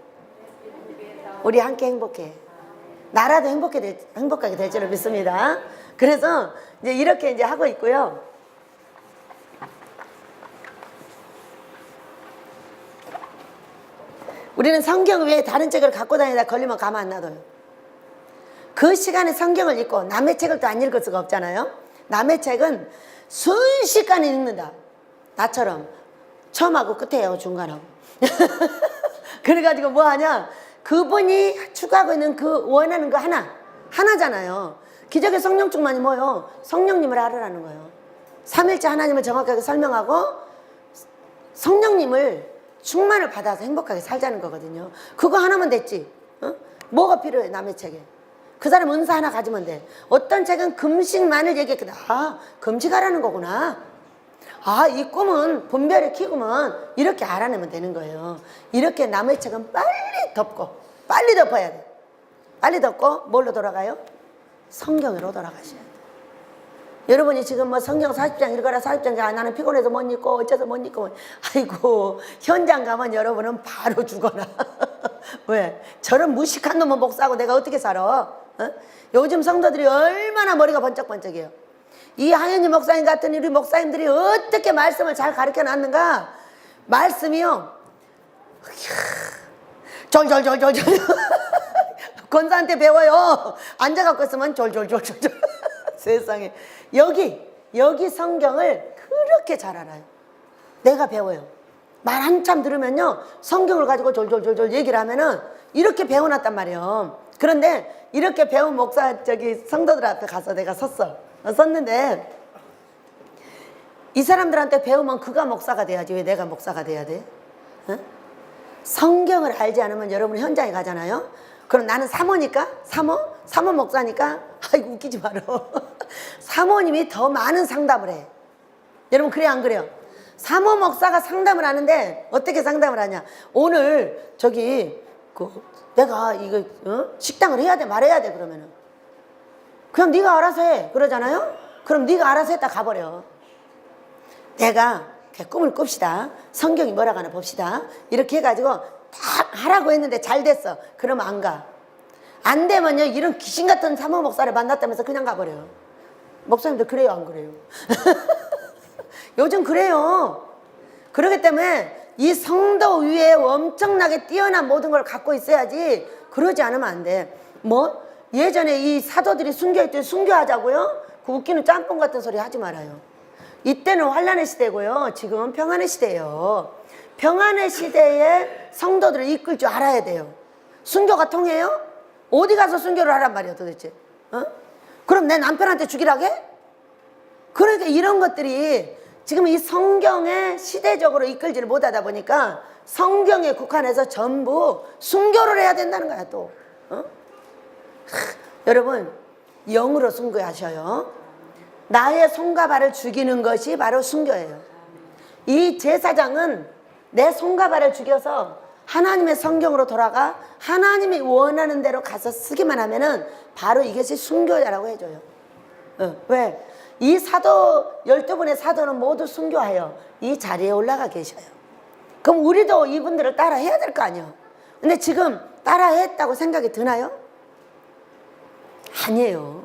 우리 함께 행복해. 나라도 행복하게 될 줄을 믿습니다. 그래서 이제 이렇게 이제 하고 있고요. 우리는 성경 외에 다른 책을 갖고 다니다 걸리면 가만 안 놔둬요. 그 시간에 성경을 읽고 남의 책을 또 안 읽을 수가 없잖아요. 남의 책은 순식간에 읽는다. 나처럼 처음하고 끝에요, 중간하고. 그래가지고 뭐 하냐, 그분이 추구하고 있는 그 원하는 거 하나잖아요. 기적의 성령충만이 뭐요? 성령님을 알으라는 거예요. 삼일째 하나님을 정확하게 설명하고 성령님을 충만을 받아서 행복하게 살자는 거거든요. 그거 하나면 됐지. 뭐가 필요해, 남의 책에? 그 사람 은사 하나 가지면 돼. 어떤 책은 금식만을 얘기했거든. 아, 금식하라는 거구나. 아, 이 꿈은 분별을 키우면 이렇게 알아내면 되는 거예요. 이렇게 남의 책은 빨리 덮고, 빨리 덮어야 돼. 빨리 덮고 뭘로 돌아가요? 성경으로 돌아가셔야 돼. 여러분이 지금 뭐 성경 40장 읽어라, 40장 나는 피곤해서 못 읽고 어째서 못 읽고, 아이고, 현장 가면 여러분은 바로 죽어라. 왜? 저런 무식한 놈은 목사하고 내가 어떻게 살아? 요즘 성도들이 얼마나 머리가 번쩍번쩍해요. 이 하연이 목사님 같은 우리 목사님들이 어떻게 말씀을 잘 가르쳐 놨는가? 말씀이요, 졸졸졸졸졸. 권사한테 배워요. 앉아갖고 있으면 졸졸졸졸. 세상에. 여기 성경을 그렇게 잘 알아요. 내가 배워요. 말 한참 들으면요, 성경을 가지고 졸졸졸졸 얘기를 하면은 이렇게 배워놨단 말이에요. 그런데 이렇게 배운 목사 성도들 앞에 가서 내가 섰는데 이 사람들한테 배우면 그가 목사가 돼야지 왜 내가 목사가 돼야 돼? 성경을 알지 않으면 여러분 현장에 가잖아요. 그럼 나는 사모니까? 사모 목사니까? 아이고, 웃기지 마라. 사모님이 더 많은 상담을 해. 여러분, 그래요, 안 그래요? 사모 목사가 상담을 하는데 어떻게 상담을 하냐? 오늘 내가 이거 식당을 해야 돼, 말해야 돼, 그러면은 그냥 네가 알아서 해, 그러잖아요. 그럼 네가 알아서 했다 가버려. 내가 꿈을 꿉시다. 성경이 뭐라고 하나 봅시다. 이렇게 해가지고 딱 하라고 했는데 잘 됐어. 그러면 안 가. 안 되면요, 이런 귀신 같은 사모 목사를 만났다면서 그냥 가버려요. 목사님들 그래요, 안 그래요? 요즘 그래요. 그렇기 때문에 이 성도 위에 엄청나게 뛰어난 모든 걸 갖고 있어야지 그러지 않으면 안 돼. 뭐 예전에 이 사도들이 순교할 때 순교하자고요? 그 웃기는 짬뽕 같은 소리 하지 말아요. 이때는 환란의 시대고요. 지금은 평안의 시대예요. 평안의 시대에 성도들을 이끌 줄 알아야 돼요. 순교가 통해요? 어디 가서 순교를 하란 말이야 도대체. 어? 그럼 내 남편한테 죽이라게? 그러니까 이런 것들이 지금 이 성경에 시대적으로 이끌지를 못하다 보니까 성경에 국한해서 전부 순교를 해야 된다는 거야 또. 어? 여러분 영으로 순교하셔요. 나의 손과 발을 죽이는 것이 바로 순교예요. 이 제사장은 내 손과 발을 죽여서 하나님의 성경으로 돌아가 하나님이 원하는 대로 가서 쓰기만 하면은 바로 이것이 순교자라고 해줘요. 왜? 이 사도 12분의 사도는 모두 순교하여 이 자리에 올라가 계셔요. 그럼 우리도 이분들을 따라 해야 될 거 아니에요. 근데 지금 따라 했다고 생각이 드나요? 아니에요.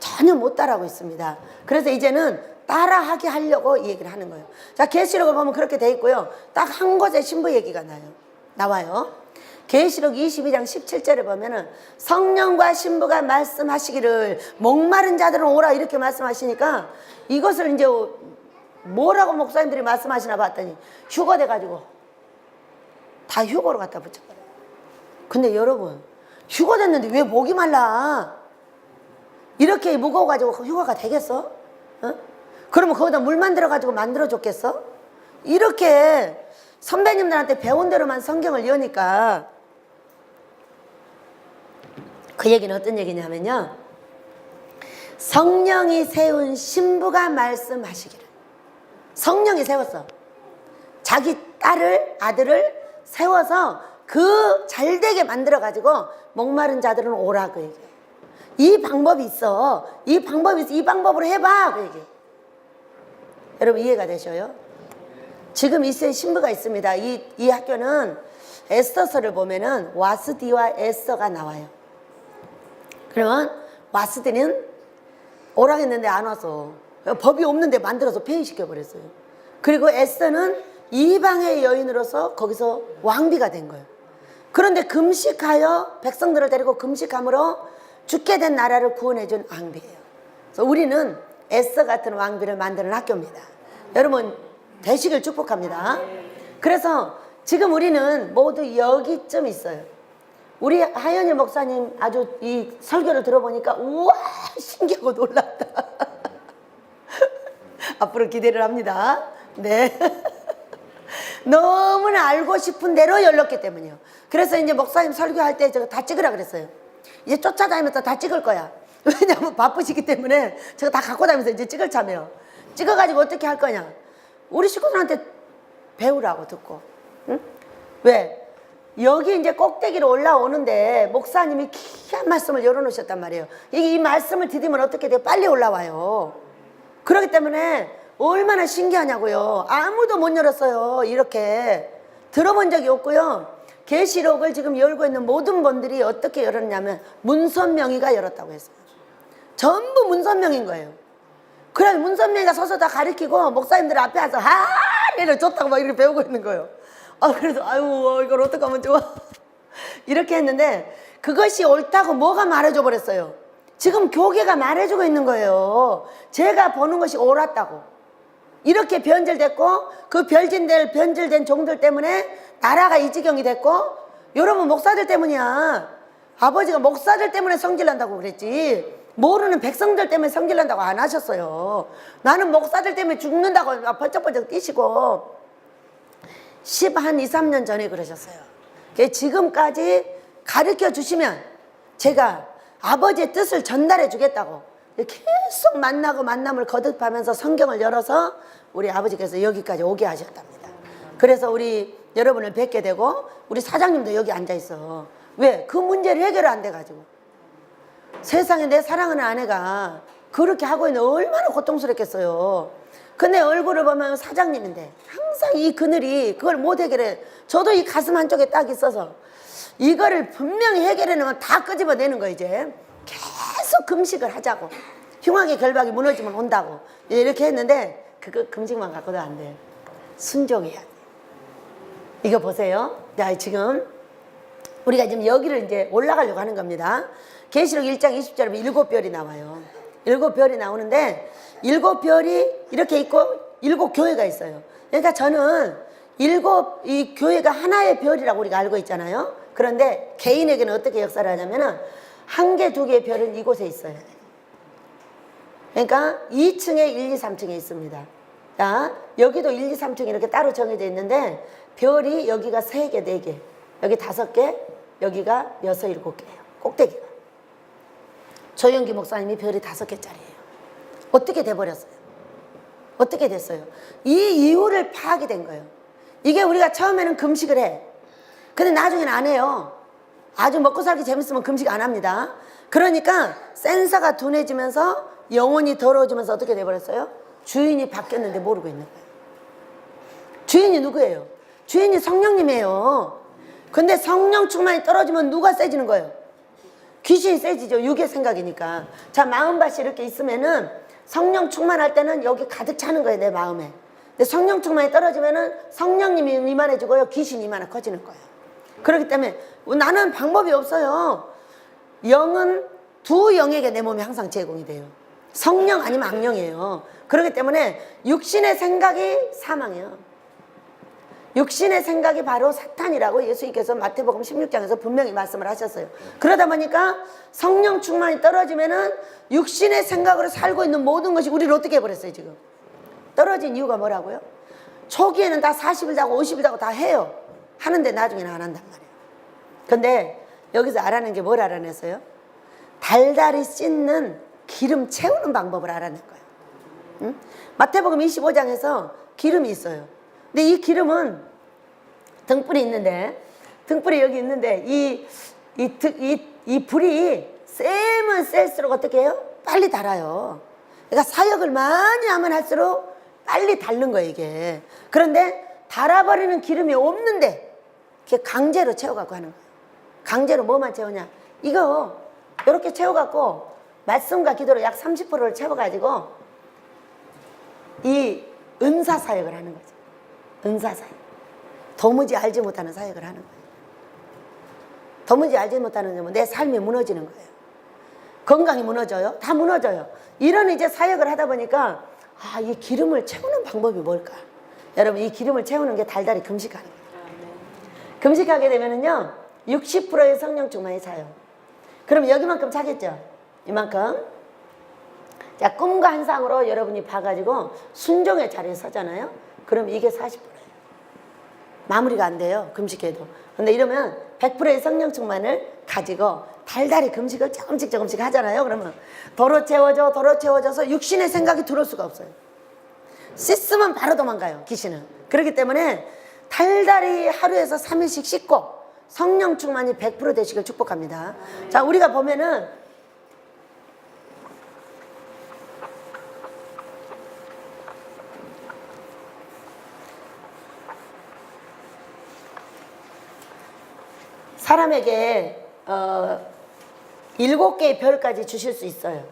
전혀 못 따라하고 있습니다. 그래서 이제는 따라하게 하려고 이 얘기를 하는 거예요. 자, 계시록을 보면 그렇게 돼 있고요. 딱 한 곳에 신부 얘기가 나와요. 계시록 22장 17절에 보면은 성령과 신부가 말씀하시기를 목마른 자들은 오라 이렇게 말씀하시니까 이것을 이제 뭐라고 목사님들이 말씀하시나 봤더니 휴거 돼가지고 다 휴거로 갖다 붙여버려요. 근데 여러분 휴거 됐는데 왜 목이 말라? 이렇게 무거워가지고 휴거가 되겠어? 어? 그러면 거기다 물만 들어가지고 만들어줬겠어? 이렇게 선배님들한테 배운 대로만 성경을 여니까 그 얘기는 어떤 얘기냐면요. 성령이 세운 신부가 말씀하시기를. 성령이 세웠어. 자기 딸을 아들을 세워서 그 잘되게 만들어가지고 목마른 자들은 오라 그 얘기예요. 이 방법이 있어. 이 방법이 있어. 이 방법으로 해봐 그 얘기예요. 여러분 이해가 되셔요? 지금 이스라엘 신부가 있습니다. 이 학교는 에스더서를 보면은 와스디와 에스더가 나와요. 그러면 와스디는 오라 했는데 안 와서 법이 없는데 만들어서 폐위시켜 버렸어요. 그리고 에스더는 이방의 여인으로서 거기서 왕비가 된 거예요. 그런데 금식하여 백성들을 데리고 금식함으로 죽게 된 나라를 구원해 준 왕비예요. 그래서 우리는 에스더 같은 왕비를 만드는 학교입니다. 여러분 되시길 축복합니다. 그래서 지금 우리는 모두 여기쯤 있어요. 우리 하연일 목사님 아주 이 설교를 들어보니까 우와 신기하고 놀랍다. 앞으로 기대를 합니다. 네. 너무나 알고 싶은 대로 열렸기 때문이요. 그래서 이제 목사님 설교할 때 제가 다 찍으라 그랬어요. 이제 쫓아다니면서 다 찍을 거야. 왜냐하면 바쁘시기 때문에 제가 다 갖고 다니면서 이제 찍을 참여요. 찍어가지고 어떻게 할 거냐. 우리 식구들한테 배우라고 듣고. 응? 왜? 여기 이제 꼭대기로 올라오는데 목사님이 귀한 말씀을 열어놓으셨단 말이에요. 이 말씀을 디디면 어떻게 돼요? 빨리 올라와요. 그렇기 때문에 얼마나 신기하냐고요. 아무도 못 열었어요. 이렇게 들어본 적이 없고요. 계시록을 지금 열고 있는 모든 분들이 어떻게 열었냐면 문선명이가 열었다고 했어요. 전부 문선명인 거예요. 그래 문선명이가 서서 다 가르치고 목사님들 앞에 와서 하리를 줬다고 막 이렇게 배우고 있는 거예요. 그래서 아유 이걸 어떡하면 좋아. 이렇게 했는데 그것이 옳다고 뭐가 말해줘 버렸어요. 지금 교계가 말해주고 있는 거예요. 제가 보는 것이 옳았다고. 이렇게 변질됐고 그 변질된 종들 때문에 나라가 이 지경이 됐고 여러분 목사들 때문이야. 아버지가 목사들 때문에 성질난다고 그랬지 모르는 백성들 때문에 성질난다고 안 하셨어요. 나는 목사들 때문에 죽는다고 번쩍번쩍 뛰시고 10한 2, 3년 전에 그러셨어요. 지금까지 가르쳐 주시면 제가 아버지의 뜻을 전달해 주겠다고 계속 만나고 만남을 거듭하면서 성경을 열어서 우리 아버지께서 여기까지 오게 하셨답니다. 그래서 우리 여러분을 뵙게 되고 우리 사장님도 여기 앉아 있어. 왜? 그 문제를 해결 안 돼가지고 세상에 내 사랑하는 아내가 그렇게 하고 있는 얼마나 고통스럽겠어요. 근데 얼굴을 보면 사장님인데 항상 이 그늘이 그걸 못 해결해. 저도 이 가슴 한쪽에 딱 있어서 이거를 분명히 해결해내면 다 끄집어내는 거 이제 계속 금식을 하자고 흉악의 결박이 무너지면 온다고 이렇게 했는데 그거 금식만 갖고도 안 돼요. 순종해야 돼. 이거 보세요. 자, 지금 우리가 지금 여기를 이제 올라가려고 하는 겁니다. 계시록 1장 20절에 7별이 나와요. 7별이 나오는데 7별이 이렇게 있고 7교회가 있어요. 그러니까 저는 이 교회가 하나의 별이라고 우리가 알고 있잖아요. 그런데 개인에게는 어떻게 역사를 하냐면은 한 개, 두 개의 별은 이곳에 있어요. 그러니까 2층에 1, 2, 3층에 있습니다. 자, 여기도 1, 2, 3층이 이렇게 따로 정해져 있는데 별이 여기가 3개, 4개, 여기 5개, 여기가 6, 7개예요. 꼭대기가. 조영기 목사님이 별이 5개짜리예요. 어떻게 돼버렸어요? 어떻게 됐어요? 이 이유를 파악이 된 거예요. 이게 우리가 처음에는 금식을 해. 근데 나중에는 안 해요. 아주 먹고 살기 재밌으면 금식 안 합니다. 그러니까 센서가 둔해지면서 영혼이 더러워지면서 어떻게 돼버렸어요? 주인이 바뀌었는데 모르고 있는 거예요. 주인이 누구예요? 주인이 성령님이에요. 근데 성령 충만이 떨어지면 누가 세지는 거예요? 귀신이 세지죠. 육의 생각이니까. 자, 마음밭이 이렇게 있으면은 성령 충만할 때는 여기 가득 차는 거예요, 내 마음에. 근데 성령 충만이 떨어지면은 성령님이 이만해지고요, 귀신이 이만해 커지는 거예요. 그렇기 때문에 나는 방법이 없어요. 영은 두 영에게 내 몸이 항상 제공이 돼요. 성령 아니면 악령이에요. 그렇기 때문에 육신의 생각이 사망이에요. 육신의 생각이 바로 사탄이라고 예수님께서 마태복음 16장에서 분명히 말씀을 하셨어요. 그러다 보니까 성령 충만이 떨어지면은 육신의 생각으로 살고 있는 모든 것이 우리를 어떻게 해버렸어요, 지금? 떨어진 이유가 뭐라고요? 초기에는 다 40일 자고 50일 자고 다 해요. 하는데 나중에는 안 한단 말이에요. 근데 여기서 알아낸 게 뭘 알아냈어요? 달달이 씻는 기름 채우는 방법을 알아낸 거예요. 응? 마태복음 25장에서 기름이 있어요. 근데 이 기름은 등불이 있는데, 등불이 여기 있는데 이 불이 세면 셀수록 어떻게 해요? 빨리 달아요. 그러니까 사역을 많이 하면 할수록 빨리 닳는 거예요, 이게. 그런데 달아버리는 기름이 없는데 이렇게 강제로 채워갖고 하는 거예요. 강제로 뭐만 채우냐? 이거 이렇게 채워갖고 말씀과 기도로 약 30%를 채워가지고 이 은사 사역을 하는 거죠. 은사 사역. 도무지 알지 못하는 사역을 하는 거예요. 도무지 알지 못하는 점은 내 삶이 무너지는 거예요. 건강이 무너져요. 다 무너져요. 이런 이제 사역을 하다 보니까 이 기름을 채우는 방법이 뭘까? 여러분, 이 기름을 채우는 게 달달이 금식하는 거예요. 금식하게 되면은요 60%의 성령 충만이 차요. 그럼 여기만큼 차겠죠? 이만큼. 자, 꿈과 환상으로 여러분이 봐가지고 순종의 자리에 서잖아요. 그럼 이게 40%예요. 마무리가 안 돼요, 금식해도. 근데 이러면 100%의 성령 충만을 가지고 달달이 금식을 조금씩 하잖아요. 그러면 도로 채워져서 육신의 생각이 들어올 수가 없어요. 씻으면 바로 도망가요, 귀신은. 그렇기 때문에 달달이 하루에서 3일씩 씻고 성령 충만이 100% 되시길 축복합니다. 자, 우리가 보면은 사람에게 7개의 별까지 주실 수 있어요.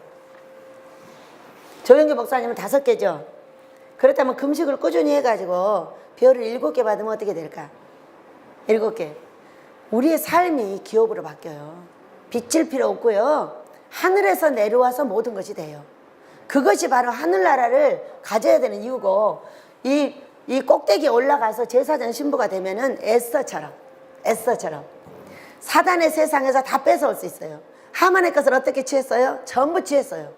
조영기 목사님은 5개죠. 그렇다면 금식을 꾸준히 해가지고 별을 7개 받으면 어떻게 될까? 7개. 우리의 삶이 기업으로 바뀌어요. 빚질 필요 없고요. 하늘에서 내려와서 모든 것이 돼요. 그것이 바로 하늘나라를 가져야 되는 이유고, 이 꼭대기에 올라가서 제사장 신부가 되면은 에스더처럼 사단의 세상에서 다 뺏어올 수 있어요. 하만의 것을 어떻게 취했어요? 전부 취했어요.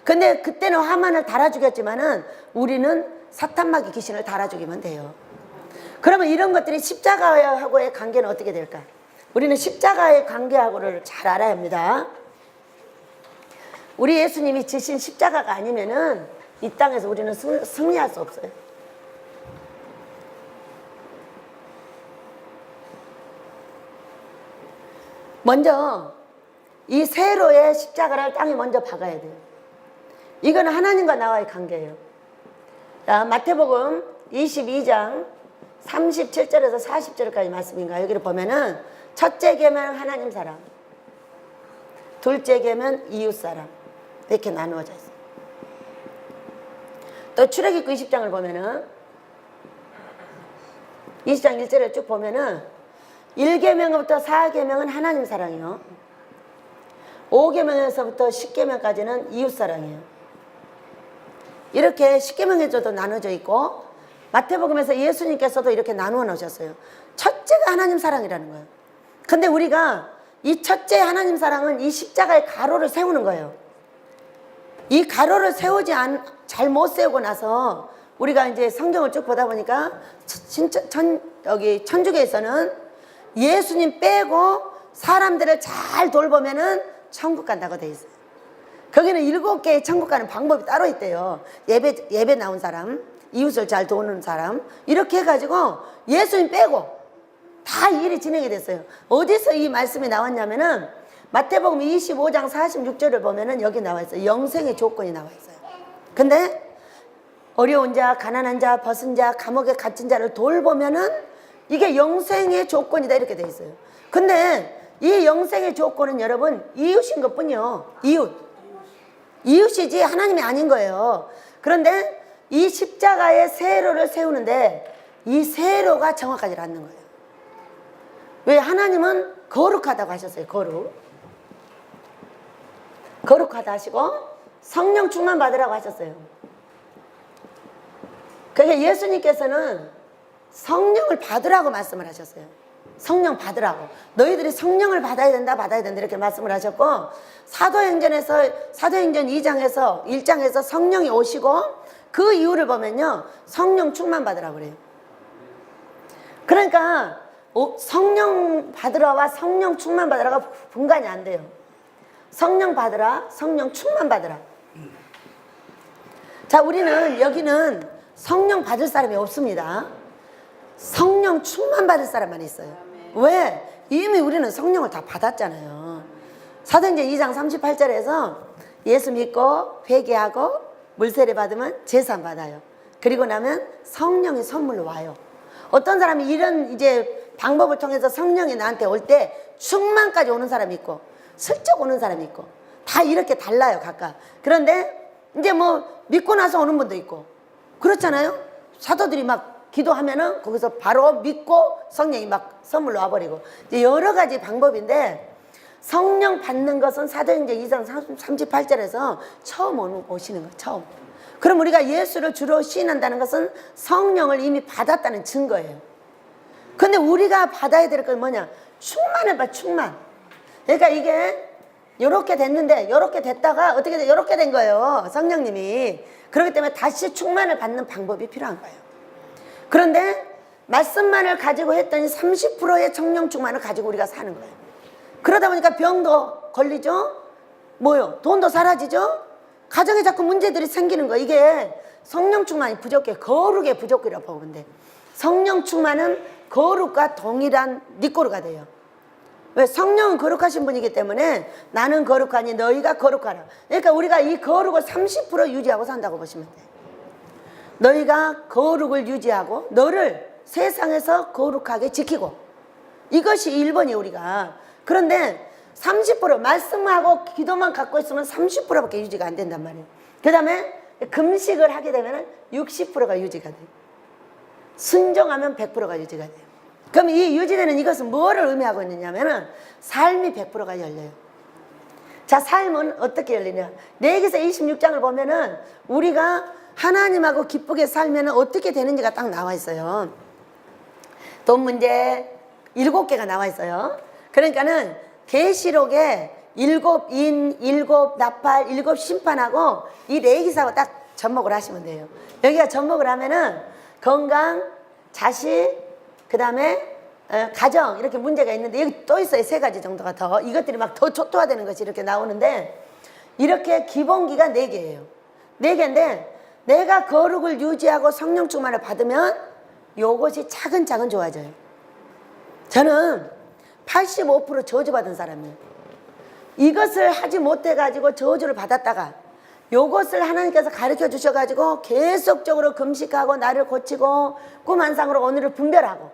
근데 그때는 하만을 달아 죽였지만은 우리는 사탄마귀 귀신을 달아 죽이면 돼요. 그러면 이런 것들이 십자가하고의 관계는 어떻게 될까? 우리는 십자가의 관계하고를 잘 알아야 합니다. 우리 예수님이 지신 십자가가 아니면은 이 땅에서 우리는 승리할 수 없어요. 먼저 이 세로의 십자가를 땅에 먼저 박아야 돼요. 이건 하나님과 나와의 관계예요. 자, 마태복음 22장 37절에서 40절까지 말씀인가. 여기를 보면은 첫째 계명은 하나님 사랑, 둘째 계명은 이웃 사랑, 이렇게 나누어져 있어요. 또 출애굽기 20장을 보면은 20장 1절을 쭉 보면은 1계명부터 4계명은 하나님 사랑이요. 5계명에서부터 10계명까지는 이웃 사랑이에요. 이렇게 10계명에서도 나눠져 있고 마태복음에서 예수님께서도 이렇게 나누어 놓으셨어요. 첫째가 하나님 사랑이라는 거예요. 근데 우리가 이 첫째 하나님 사랑은 이 십자가의 가로를 세우는 거예요. 이 가로를 세우지 잘 못 세우고 나서 우리가 이제 성경을 쭉 보다 보니까 진짜 여기 천주교에서는 예수님 빼고 사람들을 잘 돌보면은 천국 간다고 돼 있어요. 거기는 7개의 천국 가는 방법이 따로 있대요. 예배 나온 사람, 이웃을 잘 도우는 사람, 이렇게 해가지고 예수님 빼고 다 일이 진행이 됐어요. 어디서 이 말씀이 나왔냐면은 마태복음 25장 46절을 보면은 여기 나와 있어요. 영생의 조건이 나와 있어요. 근데 어려운 자, 가난한 자, 벗은 자, 감옥에 갇힌 자를 돌보면은 이게 영생의 조건이다 이렇게 돼 있어요. 근데 이 영생의 조건은 여러분 이웃인 것뿐이요. 이웃이지 하나님이 아닌 거예요. 그런데 이 십자가의 세로를 세우는데 이 세로가 정확하지 않는 거예요. 왜? 하나님은 거룩하다고 하셨어요. 거룩하다 하시고 성령 충만 받으라고 하셨어요. 그러니까 예수님께서는 성령을 받으라고 말씀을 하셨어요. 성령 받으라고. 너희들이 성령을 받아야 된다 이렇게 말씀을 하셨고, 사도행전 1장에서 성령이 오시고 그 이유를 보면요 성령 충만 받으라고 그래요. 그러니까 성령 받으라와 성령 충만 받으라가 분간이 안 돼요. 성령 받으라, 성령 충만 받으라. 자, 우리는 여기는 성령 받을 사람이 없습니다. 성령 충만 받을 사람만 있어요. 왜? 이미 우리는 성령을 다 받았잖아요. 사도행전 2장 38절에서 예수 믿고 회개하고 물세례 받으면 제산 받아요. 그리고 나면 성령이 선물로 와요. 어떤 사람이 이런 이제 방법을 통해서 성령이 나한테 올 때 충만까지 오는 사람이 있고 슬쩍 오는 사람이 있고 다 이렇게 달라요 각각. 그런데 이제 뭐 믿고 나서 오는 분도 있고 그렇잖아요. 사도들이 막 기도하면은 거기서 바로 믿고 성령이 막 선물로 와버리고 이제 여러 가지 방법인데, 성령 받는 것은 사도행전 2장 38절에서 처음 오시는 거예요. 처음. 그럼 우리가 예수를 주로 시인한다는 것은 성령을 이미 받았다는 증거예요. 근데 우리가 받아야 될 건 뭐냐? 충만을 봐, 충만. 그러니까 이게 요렇게 됐는데 요렇게 됐다가 어떻게 돼? 요렇게 된 거예요. 성령님이. 그렇기 때문에 다시 충만을 받는 방법이 필요한 거예요. 그런데 말씀만을 가지고 했더니 30%의 성령 충만을 가지고 우리가 사는 거예요. 그러다 보니까 병도 걸리죠. 뭐요? 돈도 사라지죠. 가정에 자꾸 문제들이 생기는 거예요. 이게 성령 충만이 부족해. 거룩의 부족이라고 보면 돼. 성령 충만은 거룩과 동일한 니꼬르가 돼요. 왜? 성령은 거룩하신 분이기 때문에 나는 거룩하니 너희가 거룩하라. 그러니까 우리가 이 거룩을 30% 유지하고 산다고 보시면 돼요. 너희가 거룩을 유지하고 너를 세상에서 거룩하게 지키고, 이것이 1번이 우리가. 그런데 30% 말씀하고 기도만 갖고 있으면 30%밖에 유지가 안 된단 말이에요. 그 다음에 금식을 하게 되면 60%가 유지가 돼요. 순종하면 100%가 유지가 돼요. 그럼 이 유지되는 이것은 뭐를 의미하고 있느냐면은 삶이 100%가 열려요. 자, 삶은 어떻게 열리냐? 레위기서 26장을 보면은 우리가 하나님하고 기쁘게 살면은 어떻게 되는지가 딱 나와 있어요. 돈 문제 7개가 나와 있어요. 그러니까는 계시록에 7인, 7 나팔, 7 심판하고 이 레위기서하고 딱 접목을 하시면 돼요. 여기가 접목을 하면은 건강, 자식, 그 다음에 가정, 이렇게 문제가 있는데 여기 또 있어요. 3가지 정도가 더. 이것들이 막 더 초토화되는 것이 이렇게 나오는데, 이렇게 기본기가 4개예요. 4개인데 내가 거룩을 유지하고 성령 충만을 받으면 요것이 차근차근 좋아져요. 저는 85% 저주받은 사람이에요. 이것을 하지 못해가지고 저주를 받았다가 요것을 하나님께서 가르쳐 주셔가지고 계속적으로 금식하고 나를 고치고 꿈 한 상으로 오늘을 분별하고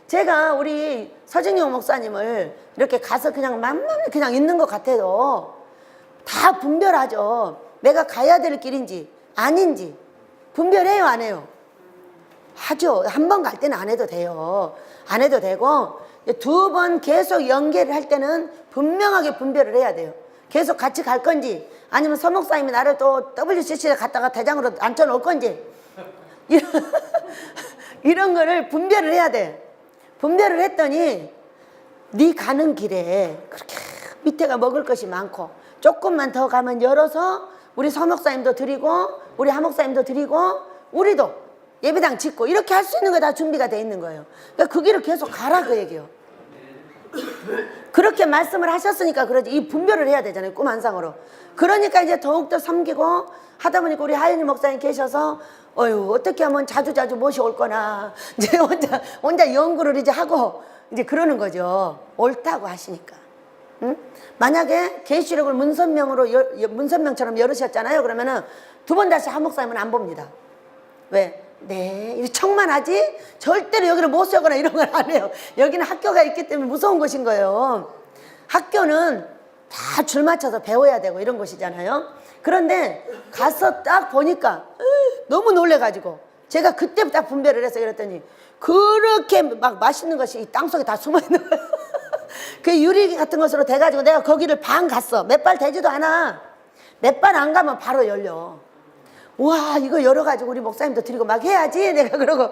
제가 우리 서진용 목사님을 이렇게 가서 그냥 만만히 그냥 있는 것 같아도 다 분별하죠. 내가 가야 될 길인지 아닌지 분별해요, 안 해요? 하죠. 한 번 갈 때는 안 해도 돼요. 안 해도 되고, 두 번 계속 연계를 할 때는 분명하게 분별을 해야 돼요. 계속 같이 갈 건지, 아니면 서목사님이 나를 또 WCC에 갔다가 대장으로 앉혀놓을 건지, 이런 거를 분별을 해야 돼. 분별을 했더니, 네 가는 길에 그렇게 밑에가 먹을 것이 많고, 조금만 더 가면 열어서 우리 서목사님도 드리고, 우리 하목사님도 드리고, 우리도 예배당 짓고 이렇게 할 수 있는 거 다 준비가 돼 있는 거예요. 그러니까 그 길을 계속 가라 그 얘기예요. 그렇게 말씀을 하셨으니까 그러지. 이 분별을 해야 되잖아요, 꿈 한상으로. 그러니까 이제 더욱더 섬기고 하다 보니까 우리 하연이 목사님 계셔서 어휴 어떻게 하면 자주자주 모셔올 거나 이제 혼자 연구를 이제 하고 이제 그러는 거죠. 옳다고 하시니까. 응? 만약에 계시록을 문선명처럼 열으셨잖아요. 그러면은 두 번 다시 한 목사님은 안 봅니다. 왜? 네, 이렇게 척만 하지 절대로 여기를 못 세거나 이런 걸 안 해요. 여기는 학교가 있기 때문에 무서운 곳인 거예요. 학교는 다 줄 맞춰서 배워야 되고 이런 곳이잖아요. 그런데 가서 딱 보니까 너무 놀래가지고 제가 그때 딱 분별을 해서 이랬더니 그렇게 막 맛있는 것이 이 땅속에 다 숨어있는 거예요. 그 유리 같은 것으로 돼가지고 내가 거기를 반 갔어. 몇 발 되지도 않아. 몇 발 안 가면 바로 열려. 와 이거 열어가지고 우리 목사님도 드리고 막 해야지 내가 그러고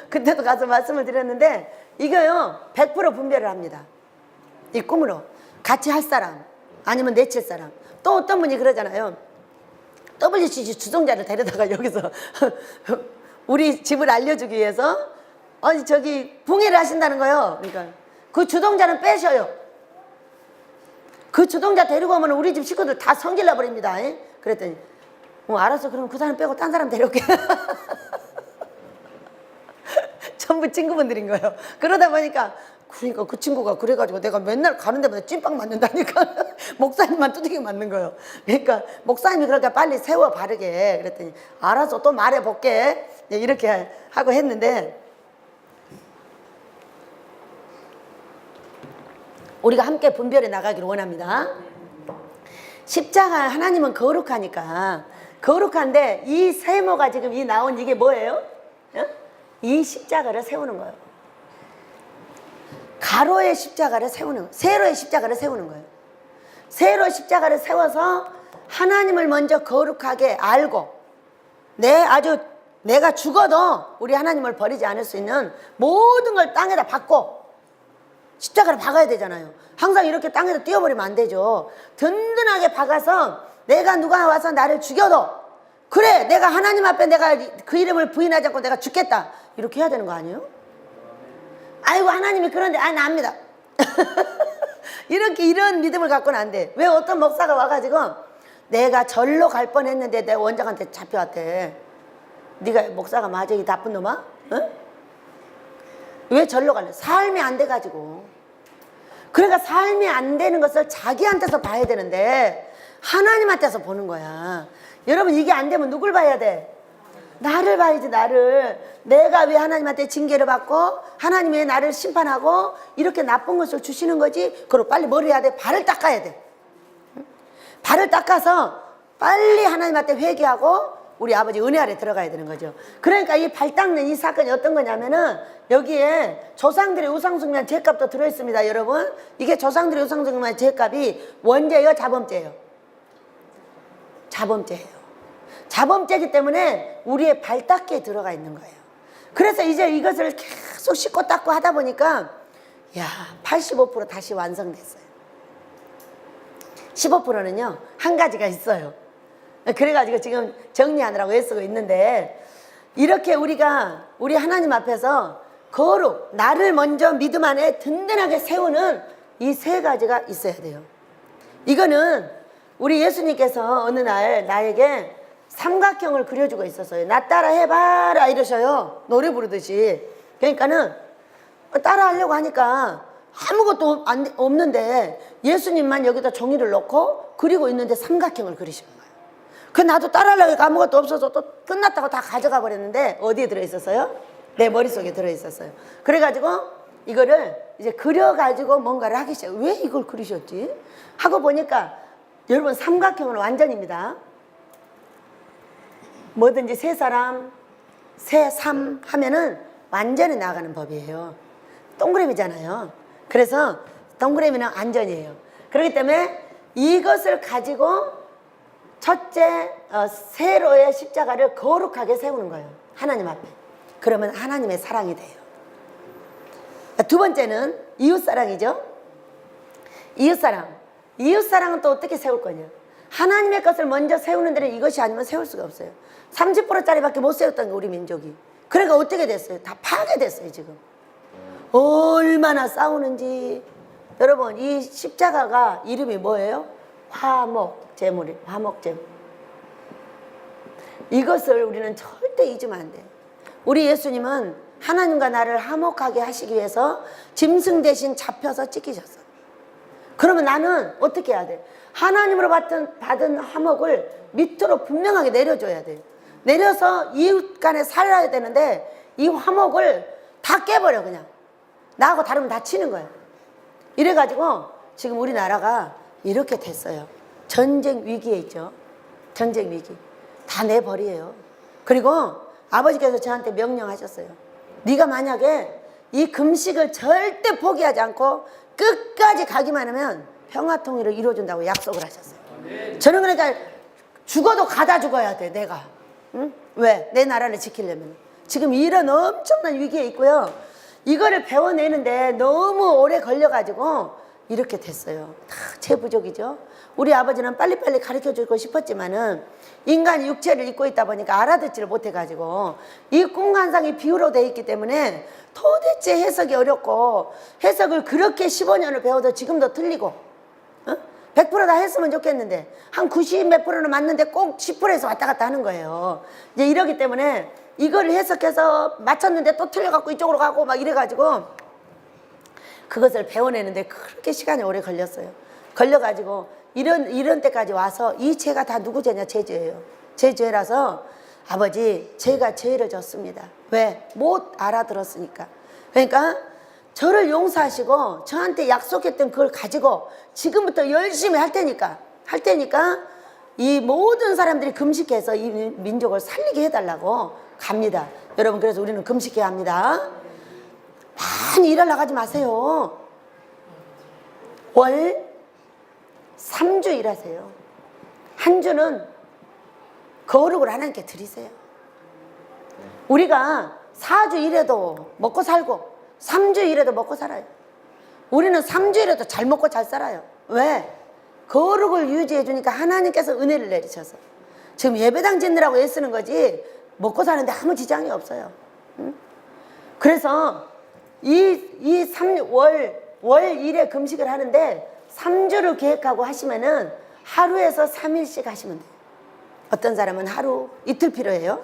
그때도 가서 말씀을 드렸는데 이거요 100% 분별을 합니다. 이 꿈으로 같이 할 사람 아니면 내칠 사람. 또 어떤 분이 그러잖아요. WCC 주동자를 데려다가 여기서 우리 집을 알려주기 위해서 아니 저기 붕해를 하신다는 거예요. 그러니까 그 주동자는 빼셔요. 그 주동자 데리고 오면 우리 집 식구들 다 성질나 버립니다. 그랬더니 알았어. 그럼 그 사람 빼고 딴 사람 데려올게. 전부 친구분들인 거예요. 그러다 보니까 그러니까 그 친구가 그래가지고 내가 맨날 가는 데마다 찐빵 맞는다니까. 목사님만 두들겨 맞는 거예요. 그러니까 목사님이 그렇게 빨리 세워 바르게 그랬더니 알았어 또 말해볼게 이렇게 하고 했는데 우리가 함께 분별해 나가기를 원합니다. 십자가 하나님은 거룩하니까 거룩한데 이 세모가 지금 이 나온 이게 뭐예요? 이 십자가를 세우는 거예요. 가로의 십자가를 세우는 거예요. 세로의 십자가를 세우는 거예요. 세로의 십자가를 세워서 하나님을 먼저 거룩하게 알고 내가 죽어도 우리 하나님을 버리지 않을 수 있는 모든 걸 땅에다 박고 십자가를 박아야 되잖아요. 항상 이렇게 땅에다 띄워버리면 안 되죠. 든든하게 박아서 내가 누가 와서 나를 죽여도 그래 내가 하나님 앞에 내가 그 이름을 부인하지 않고 내가 죽겠다 이렇게 해야 되는 거 아니에요? 아이고 하나님이 그런데 나 압니다. 이렇게 이런 믿음을 갖고는 안 돼. 왜 어떤 목사가 와가지고 내가 절로 갈 뻔했는데 내가 원장한테 잡혀왔대. 네가 목사가 맞아 이 나쁜 놈아? 응? 왜 절로 갈래? 삶이 안 돼가지고. 그러니까 삶이 안 되는 것을 자기한테서 봐야 되는데 하나님한테서 보는 거야. 여러분 이게 안 되면 누굴 봐야 돼? 나를 봐야지. 나를. 내가 왜 하나님한테 징계를 받고 하나님이 왜 나를 심판하고 이렇게 나쁜 것을 주시는 거지. 그리고 빨리 뭘 해야 돼? 발을 닦아야 돼. 발을 닦아서 빨리 하나님한테 회개하고 우리 아버지 은혜 아래 들어가야 되는 거죠. 그러니까 이 발 닦는 이 사건이 어떤 거냐면은 여기에 조상들의 우상숭배한 죄값도 들어있습니다. 여러분 이게 조상들의 우상숭배한 죄값이 원죄예요 자범죄예요? 자범죄예요. 자범죄이기 때문에 우리의 발 닦기에 들어가 있는 거예요. 그래서 이제 이것을 계속 씻고 닦고 하다 보니까 85% 다시 완성됐어요. 15%는요 한 가지가 있어요. 그래가지고 지금 정리하느라고 애쓰고 있는데 이렇게 우리가 우리 하나님 앞에서 거룩 나를 먼저 믿음 안에 든든하게 세우는 이 세 가지가 있어야 돼요. 이거는 우리 예수님께서 어느 날 나에게 삼각형을 그려주고 있었어요. 나 따라 해봐라 이러셔요. 노래 부르듯이. 그러니까는 따라 하려고 하니까 아무것도 없는데 예수님만 여기다 종이를 놓고 그리고 있는데 삼각형을 그리시는 거예요. 그 나도 따라 하려고 하니까 아무것도 없어서 또 끝났다고 다 가져가 버렸는데 어디에 들어있었어요? 내 머릿속에 들어있었어요. 그래가지고 이거를 이제 그려가지고 뭔가를 하기 시작해요. 왜 이걸 그리셨지? 하고 보니까 여러분 삼각형은 완전입니다. 뭐든지 세 사람, 세 삶 하면은 완전히 나가는 법이에요. 동그라미잖아요. 그래서 동그라미는 안전이에요. 그렇기 때문에 이것을 가지고 첫째 세로의 십자가를 거룩하게 세우는 거예요. 하나님 앞에. 그러면 하나님의 사랑이 돼요. 두 번째는 이웃사랑이죠. 이웃사랑. 이웃사랑은 또 어떻게 세울 거냐. 하나님의 것을 먼저 세우는 데는 이것이 아니면 세울 수가 없어요. 30%짜리밖에 못 세웠던 게 우리 민족이. 그러니까 어떻게 됐어요? 다 파괴됐어요 지금. 얼마나 싸우는지. 여러분 이 십자가가 이름이 뭐예요? 화목제물이에요. 화목제물. 이것을 우리는 절대 잊으면 안 돼요. 우리 예수님은 하나님과 나를 화목하게 하시기 위해서 짐승 대신 잡혀서 찢기셨어. 그러면 나는 어떻게 해야 돼? 하나님으로 받은 화목을 밑으로 분명하게 내려줘야 돼요. 내려서 이웃 간에 살아야 되는데 이 화목을 다 깨버려 그냥. 나하고 다르면 다 치는 거예요. 이래가지고 지금 우리나라가 이렇게 됐어요. 전쟁 위기에 있죠. 전쟁 위기. 다 내버려요. 그리고 아버지께서 저한테 명령하셨어요. 네가 만약에 이 금식을 절대 포기하지 않고 끝까지 가기만 하면 평화통일을 이루어준다고 약속을 하셨어요. 저는 그러니까 죽어도 가다 죽어야 돼 내가. 응? 왜? 내 나라를 지키려면. 지금 이런 엄청난 위기에 있고요. 이거를 배워내는데 너무 오래 걸려가지고 이렇게 됐어요. 다 제 부족이죠. 우리 아버지는 빨리빨리 가르쳐주고 싶었지만은 인간이 육체를 입고 있다 보니까 알아듣지를 못해가지고 이 꿈관상이 비유로 돼 있기 때문에 도대체 해석이 어렵고 해석을 그렇게 15년을 배워도 지금도 틀리고 100% 다 했으면 좋겠는데 한 90 몇 프로는 맞는데 꼭 10%에서 왔다 갔다 하는 거예요. 이제 이러기 때문에 이걸 해석해서 맞췄는데 또 틀려갖고 이쪽으로 가고 막 이래가지고 그것을 배워내는데 그렇게 시간이 오래 걸렸어요. 걸려가지고 이런 때까지 와서 이 죄가 다 누구 죄냐? 제 죄예요. 제 죄라서 아버지 제가 죄를 졌습니다. 왜? 못 알아들었으니까. 그러니까 저를 용서하시고 저한테 약속했던 그걸 가지고 지금부터 열심히 할 테니까 이 모든 사람들이 금식해서 이 민족을 살리게 해달라고 갑니다. 여러분 그래서 우리는 금식해야 합니다. 많이 일을 나가지 마세요. 월 3주 일하세요. 한 주는 거룩을 하나님께 드리세요. 우리가 4주 일해도 먹고 살고 3주 일해도 먹고 살아요. 우리는 3주 일해도 잘 먹고 잘 살아요. 왜? 거룩을 유지해 주니까 하나님께서 은혜를 내리셔서. 지금 예배당 짓느라고 애쓰는 거지 먹고 사는데 아무 지장이 없어요. 응? 그래서 월 1회 금식을 하는데 3주를 계획하고 하시면은 하루에서 3일씩 하시면 돼요. 어떤 사람은 하루, 이틀 필요해요.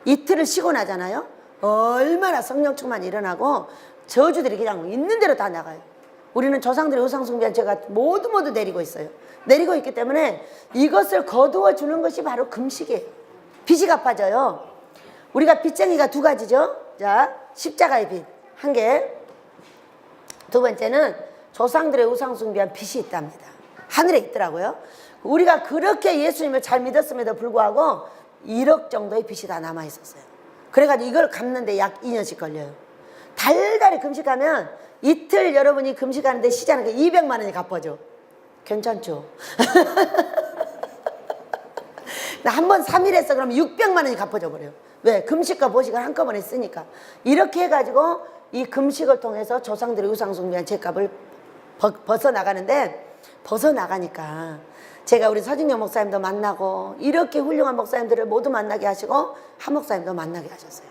이틀을 쉬고 나잖아요. 얼마나 성령 충만이 일어나고 저주들이 그냥 있는 대로 다 나가요. 우리는 조상들의 우상 숭배한 죄가 모두 내리고 있어요. 내리고 있기 때문에 이것을 거두어 주는 것이 바로 금식이에요. 빚이 갚아져요. 우리가 빚쟁이가 두 가지죠. 자, 십자가의 빚 한 개. 두 번째는 조상들의 우상 숭배한 빚이 있답니다. 하늘에 있더라고요. 우리가 그렇게 예수님을 잘 믿었음에도 불구하고 1억 정도의 빚이 다 남아 있었어요. 그래가지고 이걸 갚는데 약 2년씩 걸려요. 달달이 금식하면 이틀 여러분이 금식하는데 시자는 게 200만 원이 갚아줘. 괜찮죠? 나 한 번 3일 했어. 그러면 600만 원이 갚아줘 버려요. 왜? 금식과 보식을 한꺼번에 쓰니까. 이렇게 해가지고 이 금식을 통해서 조상들의 우상 숭배한 죄값을 벗어나가는데 벗어나가니까 제가 우리 서진영 목사님도 만나고 이렇게 훌륭한 목사님들을 모두 만나게 하시고 한 목사님도 만나게 하셨어요.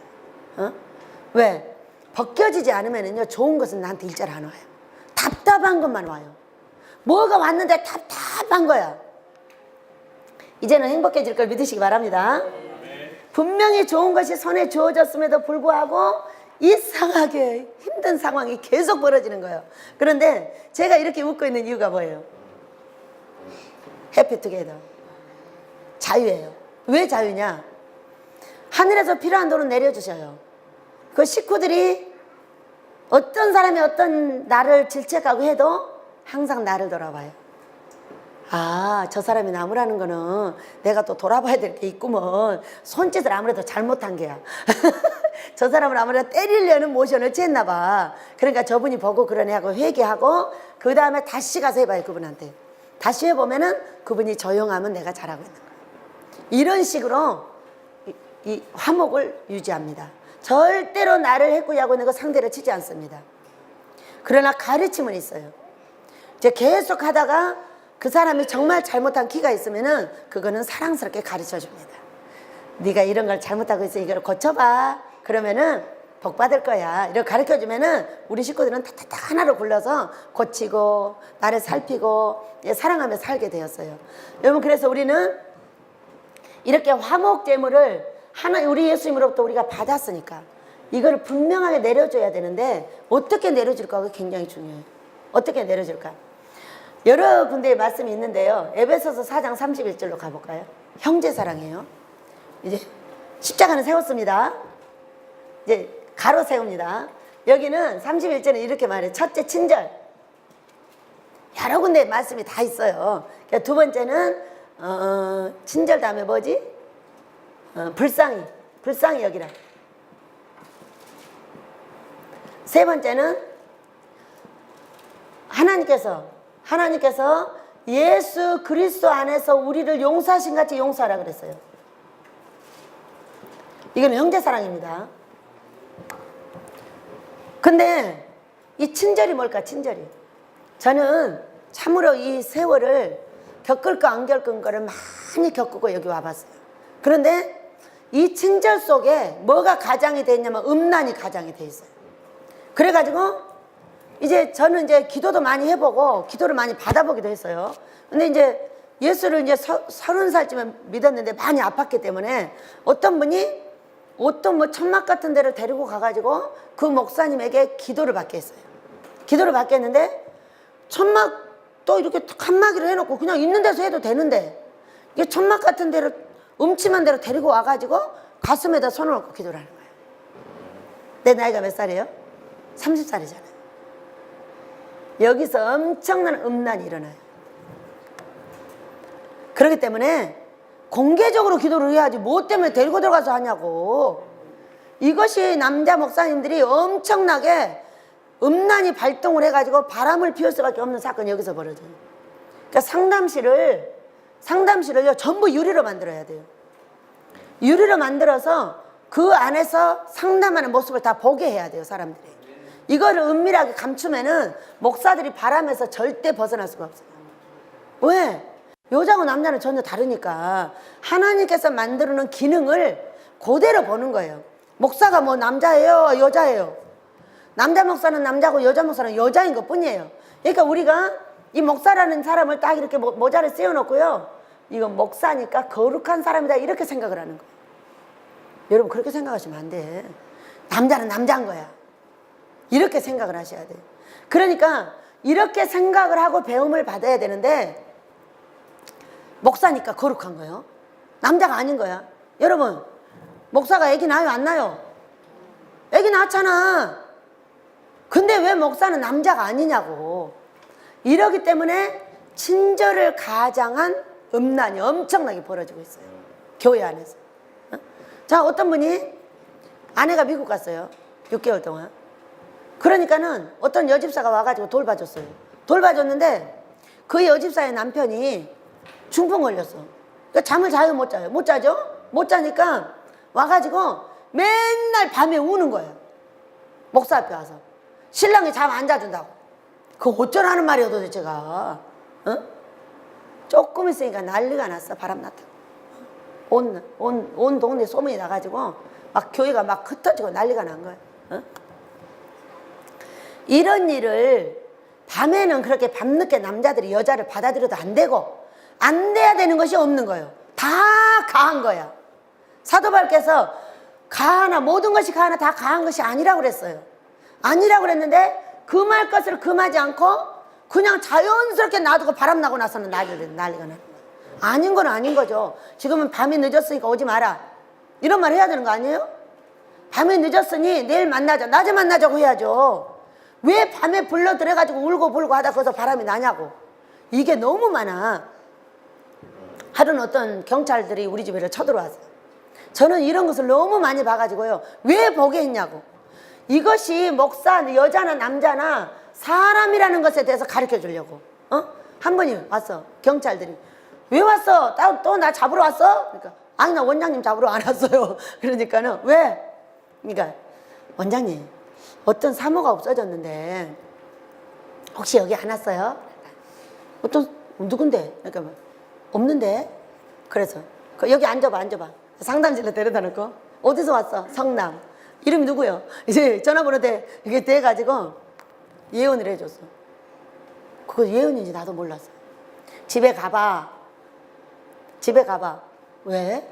왜? 벗겨지지 않으면요 좋은 것은 나한테 일절 안 와요. 답답한 것만 와요. 뭐가 왔는데 답답한 거야. 이제는 행복해질 걸 믿으시기 바랍니다. 분명히 좋은 것이 손에 주어졌음에도 불구하고 이상하게 힘든 상황이 계속 벌어지는 거예요. 그런데 제가 이렇게 웃고 있는 이유가 뭐예요? 해피투게더. 자유예요. 왜 자유냐? 하늘에서 필요한 돈은 내려주셔요. 그 식구들이 어떤 사람이 어떤 나를 질책하고 해도 항상 나를 돌아봐요. 아, 저 사람이 나무라는 거는 내가 또 돌아봐야 될 게 있구먼. 손짓을 아무래도 잘못한 게야. 저 사람을 아무래도 때리려는 모션을 취했나 봐. 그러니까 저분이 보고 그러네 하고 회개하고 그 다음에 다시 가서 해봐요, 그분한테. 다시 해보면은 그분이 조용하면 내가 잘하고 있는 거야. 이런 식으로 이 화목을 유지합니다. 절대로 나를 해코지하고 있는 거 상대를 치지 않습니다. 그러나 가르침은 있어요. 이제 계속 하다가 그 사람이 정말 잘못한 키가 있으면은 그거는 사랑스럽게 가르쳐 줍니다. 네가 이런 걸 잘못하고 있어, 이걸 고쳐봐. 그러면은 복 받을 거야. 이렇게 가르쳐 주면은 우리 식구들은 타타타 하나로 굴러서 고치고 나를 살피고 사랑하며 살게 되었어요. 여러분, 그래서 우리는 이렇게 화목제물을 하나 우리 예수님으로부터 우리가 받았으니까 이거를 분명하게 내려줘야 되는데 어떻게 내려줄까가 굉장히 중요해요. 어떻게 내려줄까? 여러 군데의 말씀이 있는데요. 에베소서 4장 31절로 가볼까요? 형제 사랑이에요. 이제 십자가는 세웠습니다. 이제 가로 세웁니다. 여기는 31절은 이렇게 말해요. 첫째 친절. 여러 군데 말씀이 다 있어요. 두 번째는 친절 다음에 뭐지? 불쌍히 여기라. 세 번째는 하나님께서 예수 그리스도 안에서 우리를 용서하신 같이 용서하라 그랬어요. 이건 형제사랑입니다. 근데 이 친절이 뭘까? 친절이. 저는 참으로 이 세월을 겪을 거 안 겪은 거를 많이 겪고 여기 와봤어요. 그런데 이 친절 속에 뭐가 가장이 돼 있냐면 음란이 가장이 돼 있어요. 그래가지고 이제 저는 이제 기도도 많이 해보고 기도를 많이 받아보기도 했어요. 근데 이제 예수를 이제 30살쯤에 믿었는데 많이 아팠기 때문에 어떤 분이 어떤 뭐 천막 같은 데를 데리고 가가지고 그 목사님에게 기도를 받게 했어요. 기도를 받게 했는데 천막 또 이렇게 칸막이를 해놓고 그냥 있는 데서 해도 되는데 이게 천막 같은 데를 음침한 데로 데리고 와가지고 가슴에다 손을 얹고 기도를 하는 거예요. 내 나이가 몇 살이에요? 30살이잖아요. 여기서 엄청난 음란이 일어나요. 그렇기 때문에 공개적으로 기도를 해야지 뭐 때문에 데리고 들어가서 하냐고. 이것이 남자 목사님들이 엄청나게 음란이 발동을 해가지고 바람을 피울 수밖에 없는 사건이 여기서 벌어져요. 그러니까 상담실을요 전부 유리로 만들어야 돼요. 유리로 만들어서 그 안에서 상담하는 모습을 다 보게 해야 돼요, 사람들이. 이거를 은밀하게 감추면은 목사들이 바람에서 절대 벗어날 수가 없어요. 왜? 여자고 남자는 전혀 다르니까 하나님께서 만들어놓은 기능을 그대로 보는 거예요. 목사가 뭐 남자예요, 여자예요? 남자 목사는 남자고 여자 목사는 여자인 것 뿐이에요. 그러니까 우리가 이 목사라는 사람을 딱 이렇게 모자를 씌워놓고요, 이건 목사니까 거룩한 사람이다 이렇게 생각을 하는 거예요. 여러분, 그렇게 생각하시면 안 돼. 남자는 남자인 거야. 이렇게 생각을 하셔야 돼요. 그러니까 이렇게 생각을 하고 배움을 받아야 되는데 목사니까 거룩한 거예요. 남자가 아닌 거야. 여러분, 목사가 애기 낳아요, 안 낳아요? 애기 낳잖아. 근데 왜 목사는 남자가 아니냐고. 이러기 때문에 친절을 가장한 음란이 엄청나게 벌어지고 있어요, 교회 안에서. 자, 어떤 분이 아내가 미국 갔어요, 6개월 동안. 그러니까는 어떤 여집사가 와가지고 돌봐줬어요. 돌봐줬는데 그 여집사의 남편이 중풍 걸렸어. 그러니까 잠을 자요, 못 자요? 못 자죠? 못 자니까 와가지고 맨날 밤에 우는 거예요. 목사 앞에 와서. 신랑이 잠 안 자준다고. 그거 어쩌라는 말이야 도대체가. 어? 조금 있으니까 난리가 났어. 바람 났다고. 온 동네 소문이 나가지고 막 교회가 막 흩어지고 난리가 난 거예요. 어? 이런 일을 밤에는 그렇게 밤늦게 남자들이 여자를 받아들여도 안 되고 안 돼야 되는 것이 없는 거예요. 다 가한 거야. 사도 바울께서 가하나 모든 것이 가하나 다 가한 것이 아니라고 그랬어요. 아니라고 그랬는데 그 말 것을 금하지 않고 그냥 자연스럽게 놔두고 바람 나고 나서는 난리가 나는 거예요. 아닌 건 아닌 거죠. 지금은 밤이 늦었으니까 오지 마라, 이런 말 해야 되는 거 아니에요? 밤이 늦었으니 내일 만나자, 낮에 만나자고 해야죠. 왜 밤에 불러 들어가지고 울고 불고 하다 거기서 바람이 나냐고. 이게 너무 많아. 하루는 어떤 경찰들이 우리 집에 쳐들어왔어요. 저는 이런 것을 너무 많이 봐가지고요. 왜 보게 했냐고. 이것이 목사, 여자나 남자나 사람이라는 것에 대해서 가르쳐 주려고. 한 분이 왔어. 경찰들이. 왜 왔어? 또 나 잡으러 왔어? 그러니까 아니 나 원장님 잡으러 안 왔어요. 그러니까는 왜? 그러니까 원장님 어떤 사모가 없어졌는데 혹시 여기 안 왔어요? 어떤 누군데? 그러니까 뭐, 없는데. 그래서 여기 앉아봐. 상담실로 데려다 놓고 어디서 왔어? 성남. 이름이 누구요? 이제 전화번호 이게 돼가지고 예언을 해줬어. 그거 예언인지 나도 몰랐어. 집에 가봐. 왜?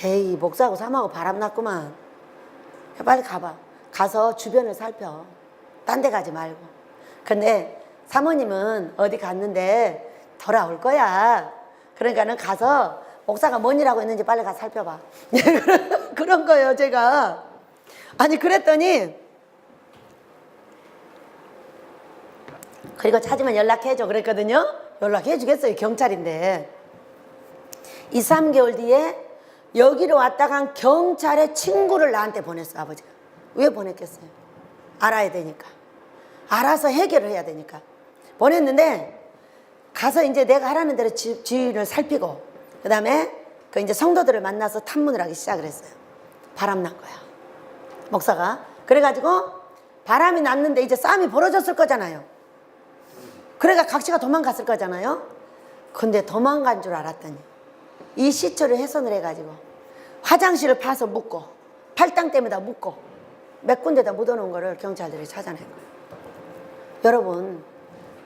에이 목사하고 사모하고 바람났구만. 빨리 가봐. 가서 주변을 살펴. 딴 데 가지 말고. 근데 사모님은 어디 갔는데 돌아올 거야. 그러니까는 가서 목사가 뭔 일하고 있는지 빨리 가서 살펴봐. 그런 거예요 제가. 아니 그랬더니 그리고 찾으면 연락해줘 그랬거든요. 연락해 주겠어요. 경찰인데 2, 3개월 뒤에 여기로 왔다 간 경찰의 친구를 나한테 보냈어. 아버지가. 왜 보냈겠어요? 알아야 되니까. 알아서 해결을 해야 되니까 보냈는데 가서 이제 내가 하라는 대로 주인을 살피고 그 다음에 그 이제 성도들을 만나서 탐문을 하기 시작을 했어요. 바람난 거야 목사가. 그래가지고 바람이 났는데 이제 싸움이 벌어졌을 거잖아요. 그래가 각시가 도망갔을 거잖아요. 근데 도망간 줄 알았더니 이 시초를 훼손을 해가지고 화장실을 파서 묻고 팔당댐에다 묻고 몇 군데다 묻어놓은 거를 경찰들이 찾아낸 거예요. 여러분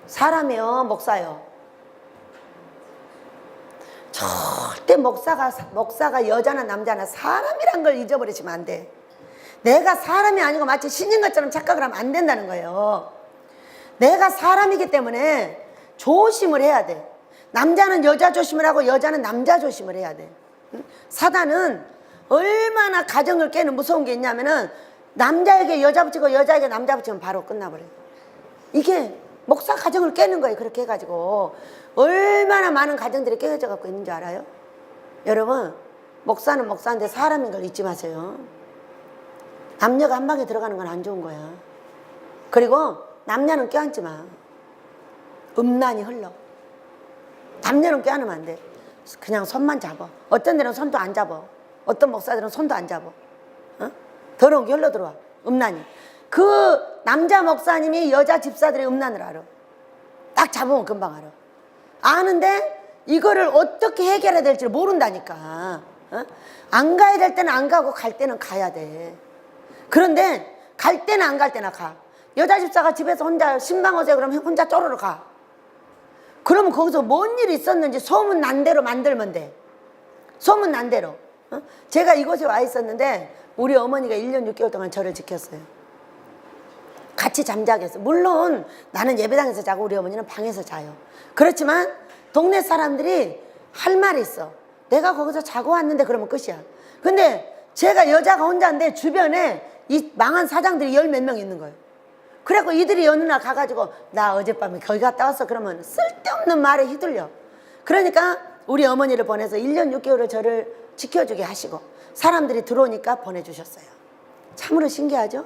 사람이요 목사요 절대 목사가 여자나 남자나 사람이란 걸 잊어버리시면 안 돼. 내가 사람이 아니고 마치 신인 것처럼 착각을 하면 안 된다는 거예요. 내가 사람이기 때문에 조심을 해야 돼. 남자는 여자 조심을 하고 여자는 남자 조심을 해야 돼. 사단은 얼마나 가정을 깨는 무서운 게 있냐면은 남자에게 여자 붙이고 여자에게 남자 붙이면 바로 끝나버려요. 이게 목사 가정을 깨는 거예요. 그렇게 해가지고 얼마나 많은 가정들이 깨어져 갖고 있는 줄 알아요? 여러분 목사는 목사인데 사람인 걸 잊지 마세요. 남녀가 한 방에 들어가는 건 안 좋은 거야. 그리고 남녀는 껴안지 마. 음란이 흘러. 남녀는 껴안으면 안 돼. 그냥 손만 잡아. 어떤 데는 손도 안 잡아. 어떤 목사들은 손도 안 잡아. 더러운 게 흘러 들어와. 음란이. 그 남자 목사님이 여자 집사들의 음란을 알아. 딱 잡으면 금방 알아. 아는데 이거를 어떻게 해결해야 될지 모른다니까. 안 가야 될 때는 안 가고 갈 때는 가야 돼. 그런데 갈 때는 안 갈 때나 가. 여자 집사가 집에서 혼자 신방 오세요 그러면 혼자 쪼르르 가. 그러면 거기서 뭔 일이 있었는지 소문 난 대로 만들면 돼. 소문 난 대로. 제가 이곳에 와 있었는데 우리 어머니가 1년 6개월 동안 저를 지켰어요. 같이 잠자게 했어요. 물론 나는 예배당에서 자고 우리 어머니는 방에서 자요. 그렇지만 동네 사람들이 할 말이 있어. 내가 거기서 자고 왔는데 그러면 끝이야. 근데 제가 여자가 혼자인데 주변에 이 망한 사장들이 10몇 명 있는 거예요. 그래갖고 이들이 어느 날 가가지고 나 어젯밤에 거기 갔다 왔어 그러면 쓸데없는 말에 휘둘려. 그러니까 우리 어머니를 보내서 1년 6개월을 저를 지켜주게 하시고 사람들이 들어오니까 보내주셨어요. 참으로 신기하죠?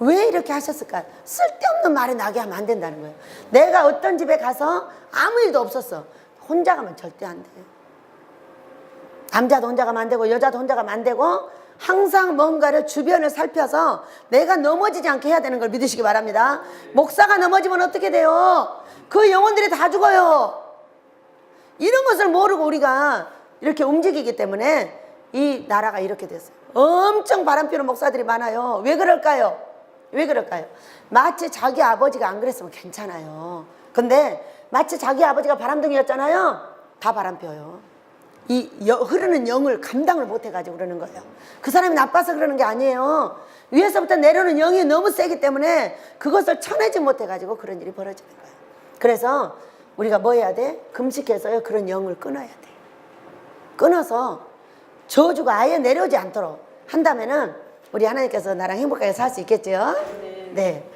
왜 이렇게 하셨을까? 쓸데없는 말이 나게 하면 안 된다는 거예요. 내가 어떤 집에 가서 아무 일도 없었어. 혼자 가면 절대 안 돼. 남자도 혼자 가면 안 되고 여자도 혼자 가면 안 되고 항상 뭔가를 주변을 살펴서 내가 넘어지지 않게 해야 되는 걸 믿으시기 바랍니다. 목사가 넘어지면 어떻게 돼요? 그 영혼들이 다 죽어요. 이런 것을 모르고 우리가 이렇게 움직이기 때문에 이 나라가 이렇게 됐어요. 엄청 바람피는 목사들이 많아요. 왜 그럴까요? 왜 그럴까요? 마치 자기 아버지가 안 그랬으면 괜찮아요. 근데 마치 자기 아버지가 바람둥이였잖아요. 다 바람펴요. 이 흐르는 영을 감당을 못해가지고 그러는 거예요. 그 사람이 나빠서 그러는 게 아니에요. 위에서부터 내려오는 영이 너무 세기 때문에 그것을 쳐내지 못해가지고 그런 일이 벌어지는 거예요. 그래서 우리가 뭐 해야 돼? 금식해서요 그런 영을 끊어야 돼. 끊어서 저주가 아예 내려오지 않도록 한다면은 우리 하나님께서 나랑 행복하게 살 수 있겠죠? 네.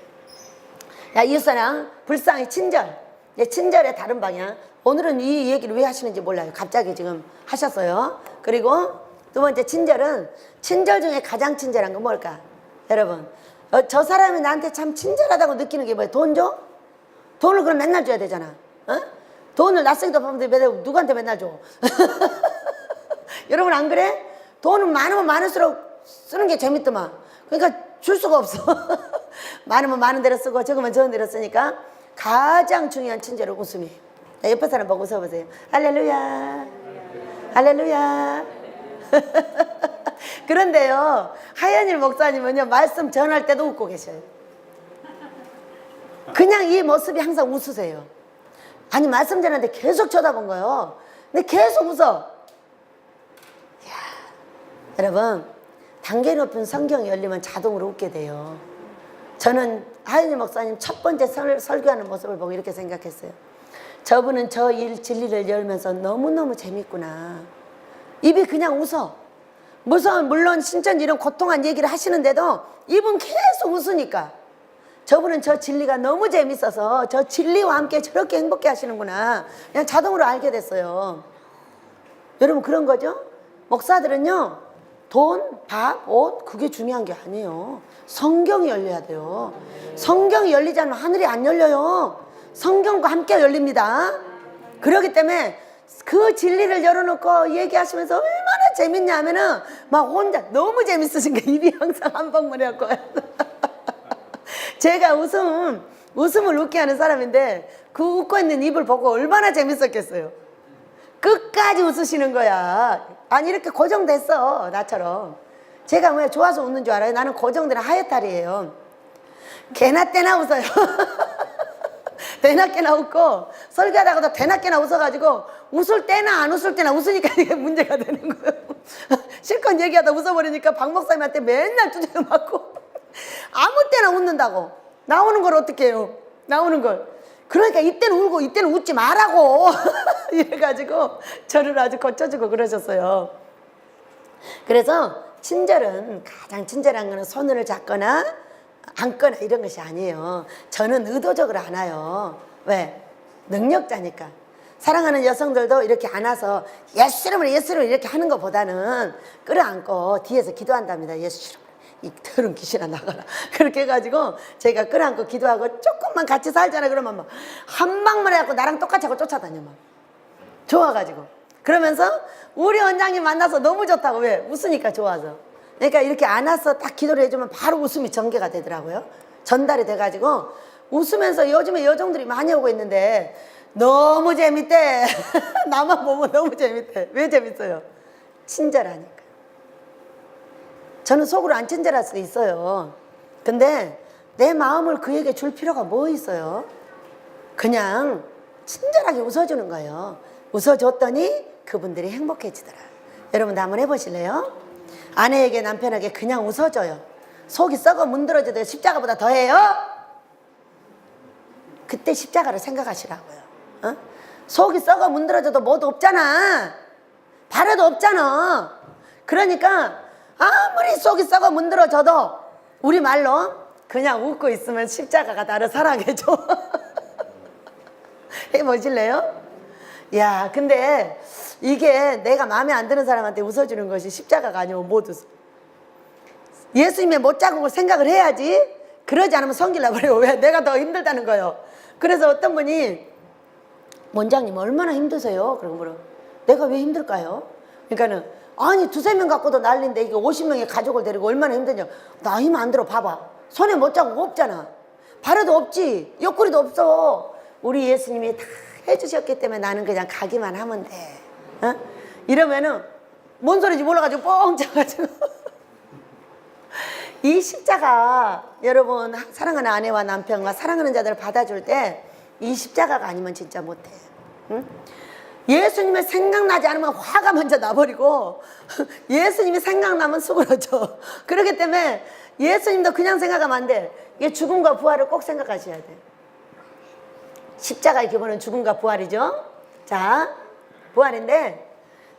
야, 이웃사랑 불쌍히 친절. 이제 친절의 다른 방향. 오늘은 이 얘기를 왜 하시는지 몰라요. 갑자기 지금 하셨어요. 그리고 두 번째 친절은, 친절 중에 가장 친절한 건 뭘까? 여러분, 저 사람이 나한테 참 친절하다고 느끼는 게 뭐예요? 돈 줘? 돈을 그럼 맨날 줘야 되잖아. 어? 돈을 낯쓰기도 바쁜데 누구한테 맨날 줘? 여러분 안 그래? 돈은 많으면 많을수록 쓰는 게 재밌더만. 그러니까 줄 수가 없어. 많으면 많은 대로 쓰고 적으면 적은 대로 쓰니까 가장 중요한 친절은 웃음이에요. 옆에 사람 보고 웃어보세요. 할렐루야. 할렐루야. 그런데요, 하연일 목사님은요, 말씀 전할 때도 웃고 계셔요. 그냥 이 모습이 항상 웃으세요. 아니, 말씀 전하는데 계속 쳐다본 거예요. 근데 계속 웃어. 이야, 여러분, 단계 높은 성경이 열리면 자동으로 웃게 돼요. 저는 하연일 목사님 첫 번째 설교하는 모습을 보고 이렇게 생각했어요. 저분은 저 진리를 열면서 너무너무 재밌구나. 입이 그냥 웃어. 물론 신천 이런 고통한 얘기를 하시는데도 입은 계속 웃으니까 저분은 저 진리가 너무 재밌어서 저 진리와 함께 저렇게 행복해 하시는구나. 그냥 자동으로 알게 됐어요. 여러분, 그런 거죠? 목사들은요, 돈, 밥, 옷, 그게 중요한 게 아니에요. 성경이 열려야 돼요. 성경이 열리지 않으면 하늘이 안 열려요. 성경과 함께 열립니다. 그렇기 때문에 그 진리를 열어놓고 얘기하시면서 얼마나 재밌냐 하면은 막 혼자 너무 재밌으신 게 입이 항상 한 방울 해갖고 제가 웃음을 웃게 하는 사람인데 그 웃고 있는 입을 보고 얼마나 재밌었겠어요. 끝까지 웃으시는 거야. 아니, 이렇게 고정됐어, 나처럼. 제가 왜 좋아서 웃는 줄 알아요? 나는 고정된 하회탈이에요. 개나 때나 웃어요. 대낮게나 웃고, 설교하다가도 대낮게나 웃어가지고 웃을 때나 안 웃을 때나 웃으니까 이게 문제가 되는 거예요. 실컷 얘기하다 웃어버리니까 박 목사님한테 맨날 두드려 맞고 아무 때나 웃는다고. 나오는 걸 어떻게 해요? 나오는 걸. 그러니까 이때는 울고 이때는 웃지 말라고. 이래가지고 저를 아주 고쳐주고 그러셨어요. 그래서 친절은, 가장 친절한 거는 손을 잡거나 안거나 이런 것이 아니에요. 저는 의도적으로 안아요. 왜? 능력자니까. 사랑하는 여성들도 이렇게 안아서 예수님을 이렇게 하는 것보다는 끌어안고 뒤에서 기도한답니다. 예수님, 이 더러운 귀신아 나가라. 그렇게 해가지고 제가 끌어안고 기도하고 조금만 같이 살잖아요. 그러면 막 한 방만 해갖고 나랑 똑같이 하고 쫓아다녀. 막 좋아가지고. 그러면서 우리 원장님 만나서 너무 좋다고. 왜? 웃으니까 좋아서. 그러니까 이렇게 안아서 딱 기도를 해주면 바로 웃음이 전개가 되더라고요. 전달이 돼가지고 웃으면서 요즘에 여종들이 많이 오고 있는데 너무 재밌대. 나만 보면 너무 재밌대. 왜 재밌어요? 친절하니까. 저는 속으로 안 친절할 수도 있어요. 근데 내 마음을 그에게 줄 필요가 뭐 있어요? 그냥 친절하게 웃어주는 거예요. 웃어줬더니 그분들이 행복해지더라. 여러분도 한번 해보실래요? 아내에게, 남편에게 그냥 웃어줘요. 속이 썩어 문드러져도 십자가보다 더해요? 그때 십자가를 생각하시라고요. 어? 속이 썩어 문드러져도 뭐도 없잖아. 바래도 없잖아. 그러니까 아무리 속이 썩어 문드러져도 우리말로 그냥 웃고 있으면 십자가가 나를 사랑해줘. 해보실래요? 야, 근데 이게 내가 마음에 안 드는 사람한테 웃어주는 것이 십자가가 아니면 못 웃어. 예수님의 못자국을 생각을 해야지. 그러지 않으면 성질나 버려요. 왜? 내가 더 힘들다는 거예요. 그래서 어떤 분이, 원장님 얼마나 힘드세요? 그러고 물어. 내가 왜 힘들까요? 그러니까는, 아니 두세 명 갖고도 난리인데 이게 50명의 가족을 데리고 얼마나 힘드냐. 나 힘 안 들어. 봐봐. 손에 못자국 없잖아. 발에도 없지. 옆구리도 없어. 우리 예수님이 다 해주셨기 때문에 나는 그냥 가기만 하면 돼. 어? 이러면은 뭔 소리인지 몰라가지고 뻥 쳐가지고 이 십자가, 여러분 사랑하는 아내와 남편과 사랑하는 자들을 받아줄 때 이 십자가가 아니면 진짜 못해. 응? 예수님이 생각나지 않으면 화가 먼저 나버리고 예수님이 생각나면 수그러져. 그렇기 때문에 예수님도 그냥 생각하면 안 돼. 이게 죽음과 부활을 꼭 생각하셔야 돼. 십자가의 기본은 죽음과 부활이죠. 자, 부활인데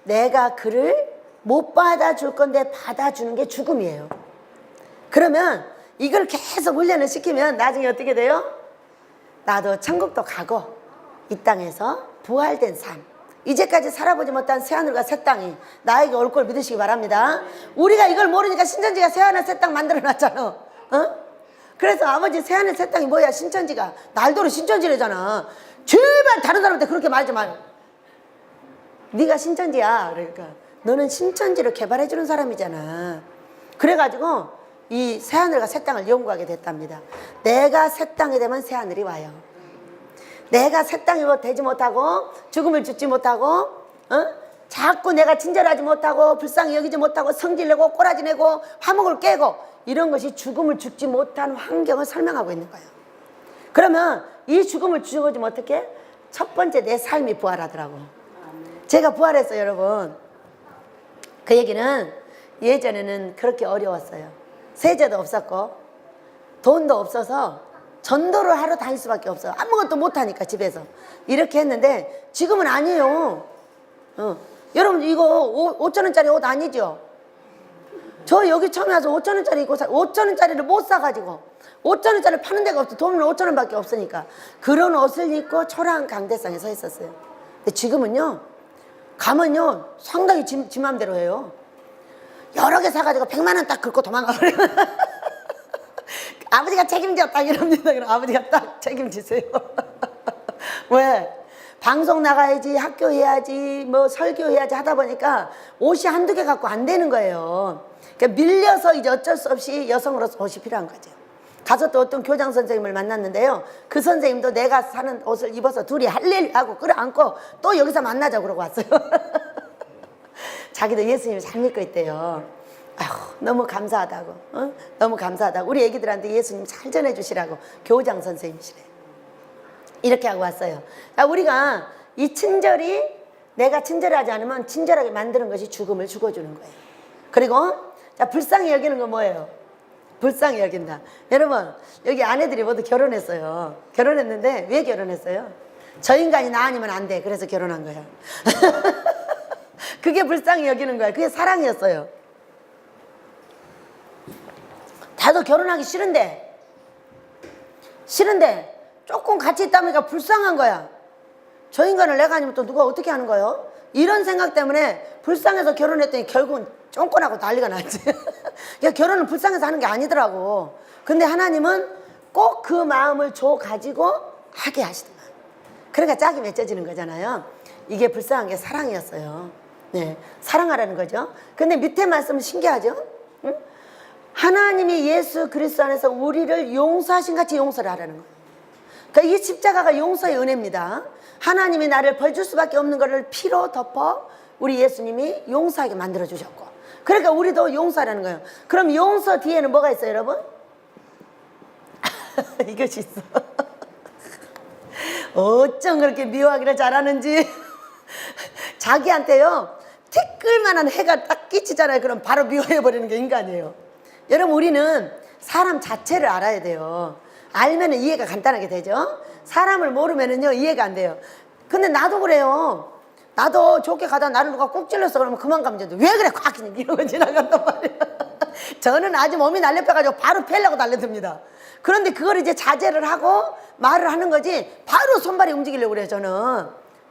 내가 그를 못 받아줄 건데 받아주는 게 죽음이에요. 그러면 이걸 계속 훈련을 시키면 나중에 어떻게 돼요? 나도 천국도 가고 이 땅에서 부활된 삶, 이제까지 살아보지 못한 새하늘과 새 땅이 나에게 올 걸 믿으시기 바랍니다. 우리가 이걸 모르니까 신천지가 새하늘 새 땅 만들어 놨잖아. 어? 그래서 아버지 새하늘 새 땅이 뭐야? 신천지가 날도로 신천지래잖아. 제발 다른 사람한테 그렇게 말하지 마요. 네가 신천지야. 그러니까 너는 신천지를 개발해 주는 사람이잖아. 그래가지고 이 새하늘과 새 땅을 연구하게 됐답니다. 내가 새 땅이 되면 새하늘이 와요. 내가 새 땅이 되지 못하고 죽음을 죽지 못하고 자꾸 내가 친절하지 못하고 불쌍히 여기지 못하고 성질내고 꼬라지 내고 화목을 깨고 이런 것이 죽음을 죽지 못한 환경을 설명하고 있는 거예요. 그러면 이 죽음을 죽어지 어떻게? 첫 번째 내 삶이 부활하더라고. 제가 부활했어요, 여러분. 그 얘기는 예전에는 그렇게 어려웠어요. 세제도 없었고 돈도 없어서 전도를 하러 다닐 수밖에 없어요. 아무것도 못하니까 집에서 이렇게 했는데 지금은 아니에요. 여러분 이거 5,000원짜리 옷 아니죠? 저 여기 처음에 와서 5,000원짜리 입고 5,000원짜리를 못 사가지고 5,000원짜리 파는 데가 없어. 돈은 5,000원밖에 없으니까 그런 옷을 입고 초라한 강대상에 서 있었어요. 근데 지금은요 가면요 상당히 지 맘대로 해요. 여러 개 사가지고 100만 원 딱 긁고 도망가버려요. 아버지가 책임져 딱 이럽니다. 그럼 아버지가 딱 책임지세요. 왜? 방송 나가야지, 학교 해야지, 뭐 설교 해야지 하다 보니까 옷이 한두 개 갖고 안 되는 거예요. 그러니까 밀려서 이제 어쩔 수 없이 여성으로서 옷이 필요한 거죠. 가서 또 어떤 교장 선생님을 만났는데요. 그 선생님도 내가 사는 옷을 입어서 둘이 할렐루야하고 끌어안고 또 여기서 만나자고 그러고 왔어요. 자기도 예수님을 잘 믿고 있대요. 아휴, 너무 감사하다고. 너무 감사하다고. 우리 애기들한테 예수님 잘 전해주시라고 교장 선생님이시래요. 이렇게 하고 왔어요. 우리가 이 친절이 내가 친절하지 않으면 친절하게 만드는 것이 죽음을 죽어주는 거예요. 그리고 자, 불쌍히 여기는 건 뭐예요? 불쌍히 여긴다. 여러분 여기 아내들이 모두 결혼했어요. 결혼했는데 왜 결혼했어요? 저 인간이 나 아니면 안 돼. 그래서 결혼한 거야. 그게 불쌍히 여기는 거야. 그게 사랑이었어요. 나도 결혼하기 싫은데 조금 같이 있다 보니까 불쌍한 거야. 저 인간을 내가 아니면 또 누가 어떻게 하는 거예요? 이런 생각 때문에 불쌍해서 결혼했더니 결국은 쫑꼬나고 난리가 났지. 그러니까 결혼은 불쌍해서 하는 게 아니더라고. 근데 하나님은 꼭 그 마음을 줘 가지고 하게 하시더만. 그러니까 짝이 맺어지는 거잖아요. 이게 불쌍한 게 사랑이었어요. 네, 사랑하라는 거죠. 근데 밑에 말씀은 신기하죠? 응? 하나님이 예수 그리스도 안에서 우리를 용서하신 같이 용서를 하라는 거예요. 그러니까 이 십자가가 용서의 은혜입니다. 하나님이 나를 벌 줄 수밖에 없는 것을 피로 덮어 우리 예수님이 용서하게 만들어 주셨고, 그러니까 우리도 용서하라는 거예요. 그럼 용서 뒤에는 뭐가 있어요, 여러분? 이것이 있어. 어쩜 그렇게 미워하기를 잘하는지. 자기한테요 티끌만한 해가 딱 끼치잖아요. 그럼 바로 미워해버리는 게 인간이에요. 여러분 우리는 사람 자체를 알아야 돼요. 알면 이해가 간단하게 되죠. 사람을 모르면은요 이해가 안 돼요. 근데 나도 그래요. 나도 좋게 가다 나를 누가 꼭 찔렀어 그러면 그만 가면 되는데 왜 그래 콱 이러고 지나간단 말이에요. 저는 아주 몸이 날렵해가지고 바로 패려고 달려듭니다. 그런데 그걸 이제 자제를 하고 말을 하는 거지 바로 손발이 움직이려고 그래요. 저는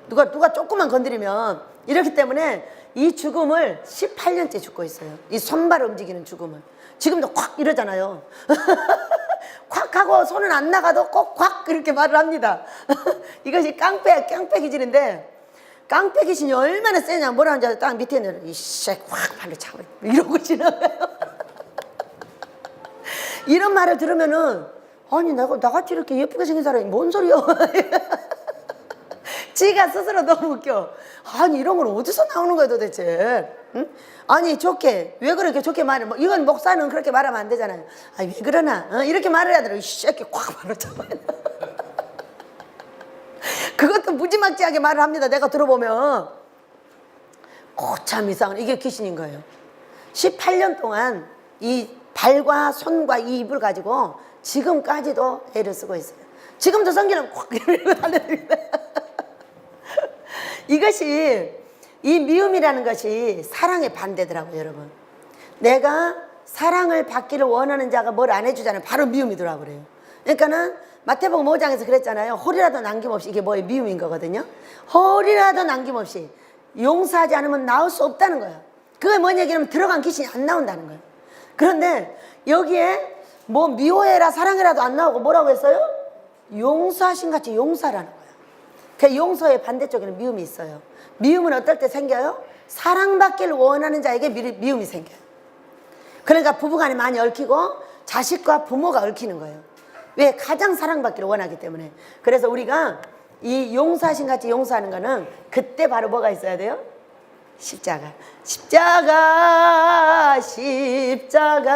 누가 조금만 건드리면. 이렇기 때문에 이 죽음을 18년째 죽고 있어요. 이 손발을 움직이는 죽음을. 지금도 콱 이러잖아요. 콱 하고 손은 안 나가도 꼭 콱 이렇게 말을 합니다. 이것이 깡패 기질인데, 깡패 귀신이 얼마나 세냐. 뭐라는지 알아요? 딱 밑에 있는 이씨 확 발로 차고 이러고 지나가요. 이런 말을 들으면은 아니 나같이 이렇게 예쁘게 생긴 사람이 뭔 소리야. 지가 스스로 너무 웃겨. 아니 이런 건 어디서 나오는 거야 도대체. 응? 아니 좋게 왜 그렇게 좋게 말해. 뭐 이건 목사는 그렇게 말하면 안 되잖아요. 아니 왜 그러나 이렇게 말을 해야 되나. 이 새끼 꽉 바로 잡아야 돼. 그것도 무지막지하게 말을 합니다. 내가 들어보면 참 이상한 이게 귀신인 거예요. 18년 동안 이 발과 손과 이 입을 가지고 지금까지도 애를 쓰고 있어요. 지금도 성기는 콱 이러고 달려듭니다. 이것이 이 미움이라는 것이 사랑의 반대더라고요. 여러분 내가 사랑을 받기를 원하는 자가 뭘 안 해주잖아요. 바로 미움이더라고요. 그래요. 그러니까는 마태복음 5장에서 그랬잖아요. 홀이라도 남김없이, 이게 뭐예요? 미움인 거거든요. 홀이라도 남김없이 용서하지 않으면 나올 수 없다는 거예요. 그게 뭔 얘기냐면 들어간 귀신이 안 나온다는 거예요. 그런데 여기에 뭐 미워해라 사랑해라도 안 나오고 뭐라고 했어요? 용서하신 같이 용서라는 거예요. 그 용서의 반대쪽에는 미움이 있어요. 미움은 어떨 때 생겨요? 사랑받기를 원하는 자에게 미움이 생겨요. 그러니까 부부간에 많이 얽히고 자식과 부모가 얽히는 거예요. 왜? 가장 사랑받기를 원하기 때문에. 그래서 우리가 이 용서하신 같이 용서하는 거는 그때 바로 뭐가 있어야 돼요? 십자가. 십자가 십자가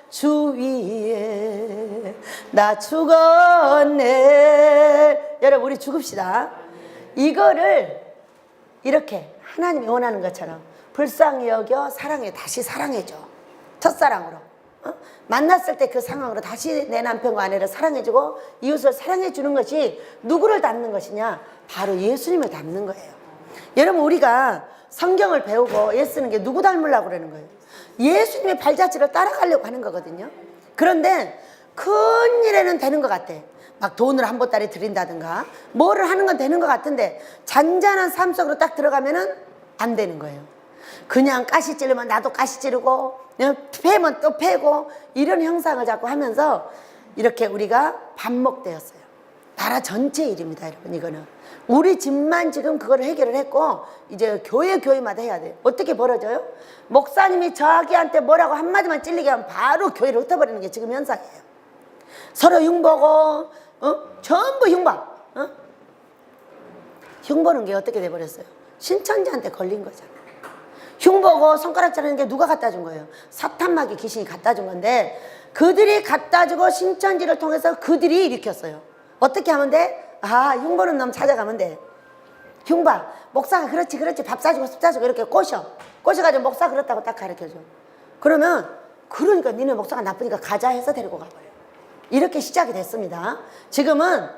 주 위에 나 죽었네. 여러분 우리 죽읍시다. 이거를 이렇게 하나님이 원하는 것처럼 불쌍히 여겨 사랑해. 다시 사랑해줘. 첫사랑으로 만났을 때 그 상황으로 다시 내 남편과 아내를 사랑해주고 이웃을 사랑해주는 것이 누구를 닮는 것이냐? 바로 예수님을 닮는 거예요. 여러분 우리가 성경을 배우고 애쓰는 게 누구 닮으려고 그러는 거예요? 예수님의 발자취를 따라가려고 하는 거거든요. 그런데 큰 일에는 되는 것 같아. 막 돈을 한 보따리 드린다든가 뭐를 하는 건 되는 것 같은데 잔잔한 삶 속으로 딱 들어가면은 안 되는 거예요. 그냥 가시 찌르면 나도 가시 찌르고 그냥 패면 또 패고 이런 형상을 자꾸 하면서 이렇게 우리가 반목되었어요. 나라 전체 일입니다, 여러분. 이거는 우리 집만 지금 그걸 해결을 했고 이제 교회마다 해야 돼요. 어떻게 벌어져요? 목사님이 저기한테 뭐라고 한마디만 찔리게 하면 바로 교회를 흩어버리는 게 지금 현상이에요. 서로 흉보고 전부 흉보. 흉보는 게 어떻게 돼버렸어요? 신천지한테 걸린 거잖아요. 흉보고 손가락 자르는 게 누가 갖다 준 거예요? 사탄마귀 귀신이 갖다 준 건데 그들이 갖다 주고 신천지를 통해서 그들이 일으켰어요. 어떻게 하면 돼? 흉보는 놈 찾아가면 돼. 흉봐. 목사가 그렇지 밥 사주고 술 사주고 이렇게 꼬셔가지고 목사 그렇다고 딱 가르쳐줘. 그러면 그러니까 니네 목사가 나쁘니까 가자 해서 데리고 가버려. 이렇게 시작이 됐습니다. 지금은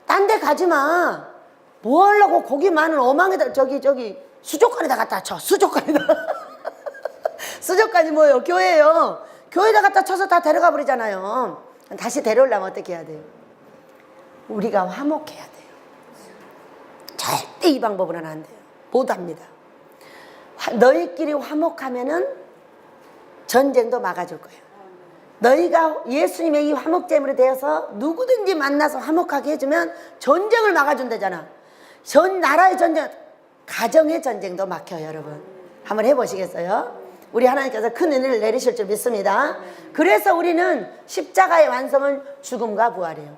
딴 데 가지마. 뭐 하려고 고기 많은 어망에다 저기 수족관에다 갖다 쳐. 수족관에다. 수족관이 뭐예요? 교회예요. 교회에다 갖다 쳐서 다 데려가 버리잖아요. 다시 데려오려면 어떻게 해야 돼요? 우리가 화목해야 돼요. 절대 이 방법으로는 안 돼요. 못합니다. 너희끼리 화목하면은 전쟁도 막아줄 거예요. 너희가 예수님의 이 화목제물이 되어서 누구든지 만나서 화목하게 해주면 전쟁을 막아준다잖아. 나라의 전쟁, 가정의 전쟁도 막혀요, 여러분. 한번 해보시겠어요? 우리 하나님께서 큰 은혜를 내리실 줄 믿습니다. 그래서 우리는 십자가의 완성은 죽음과 부활이에요.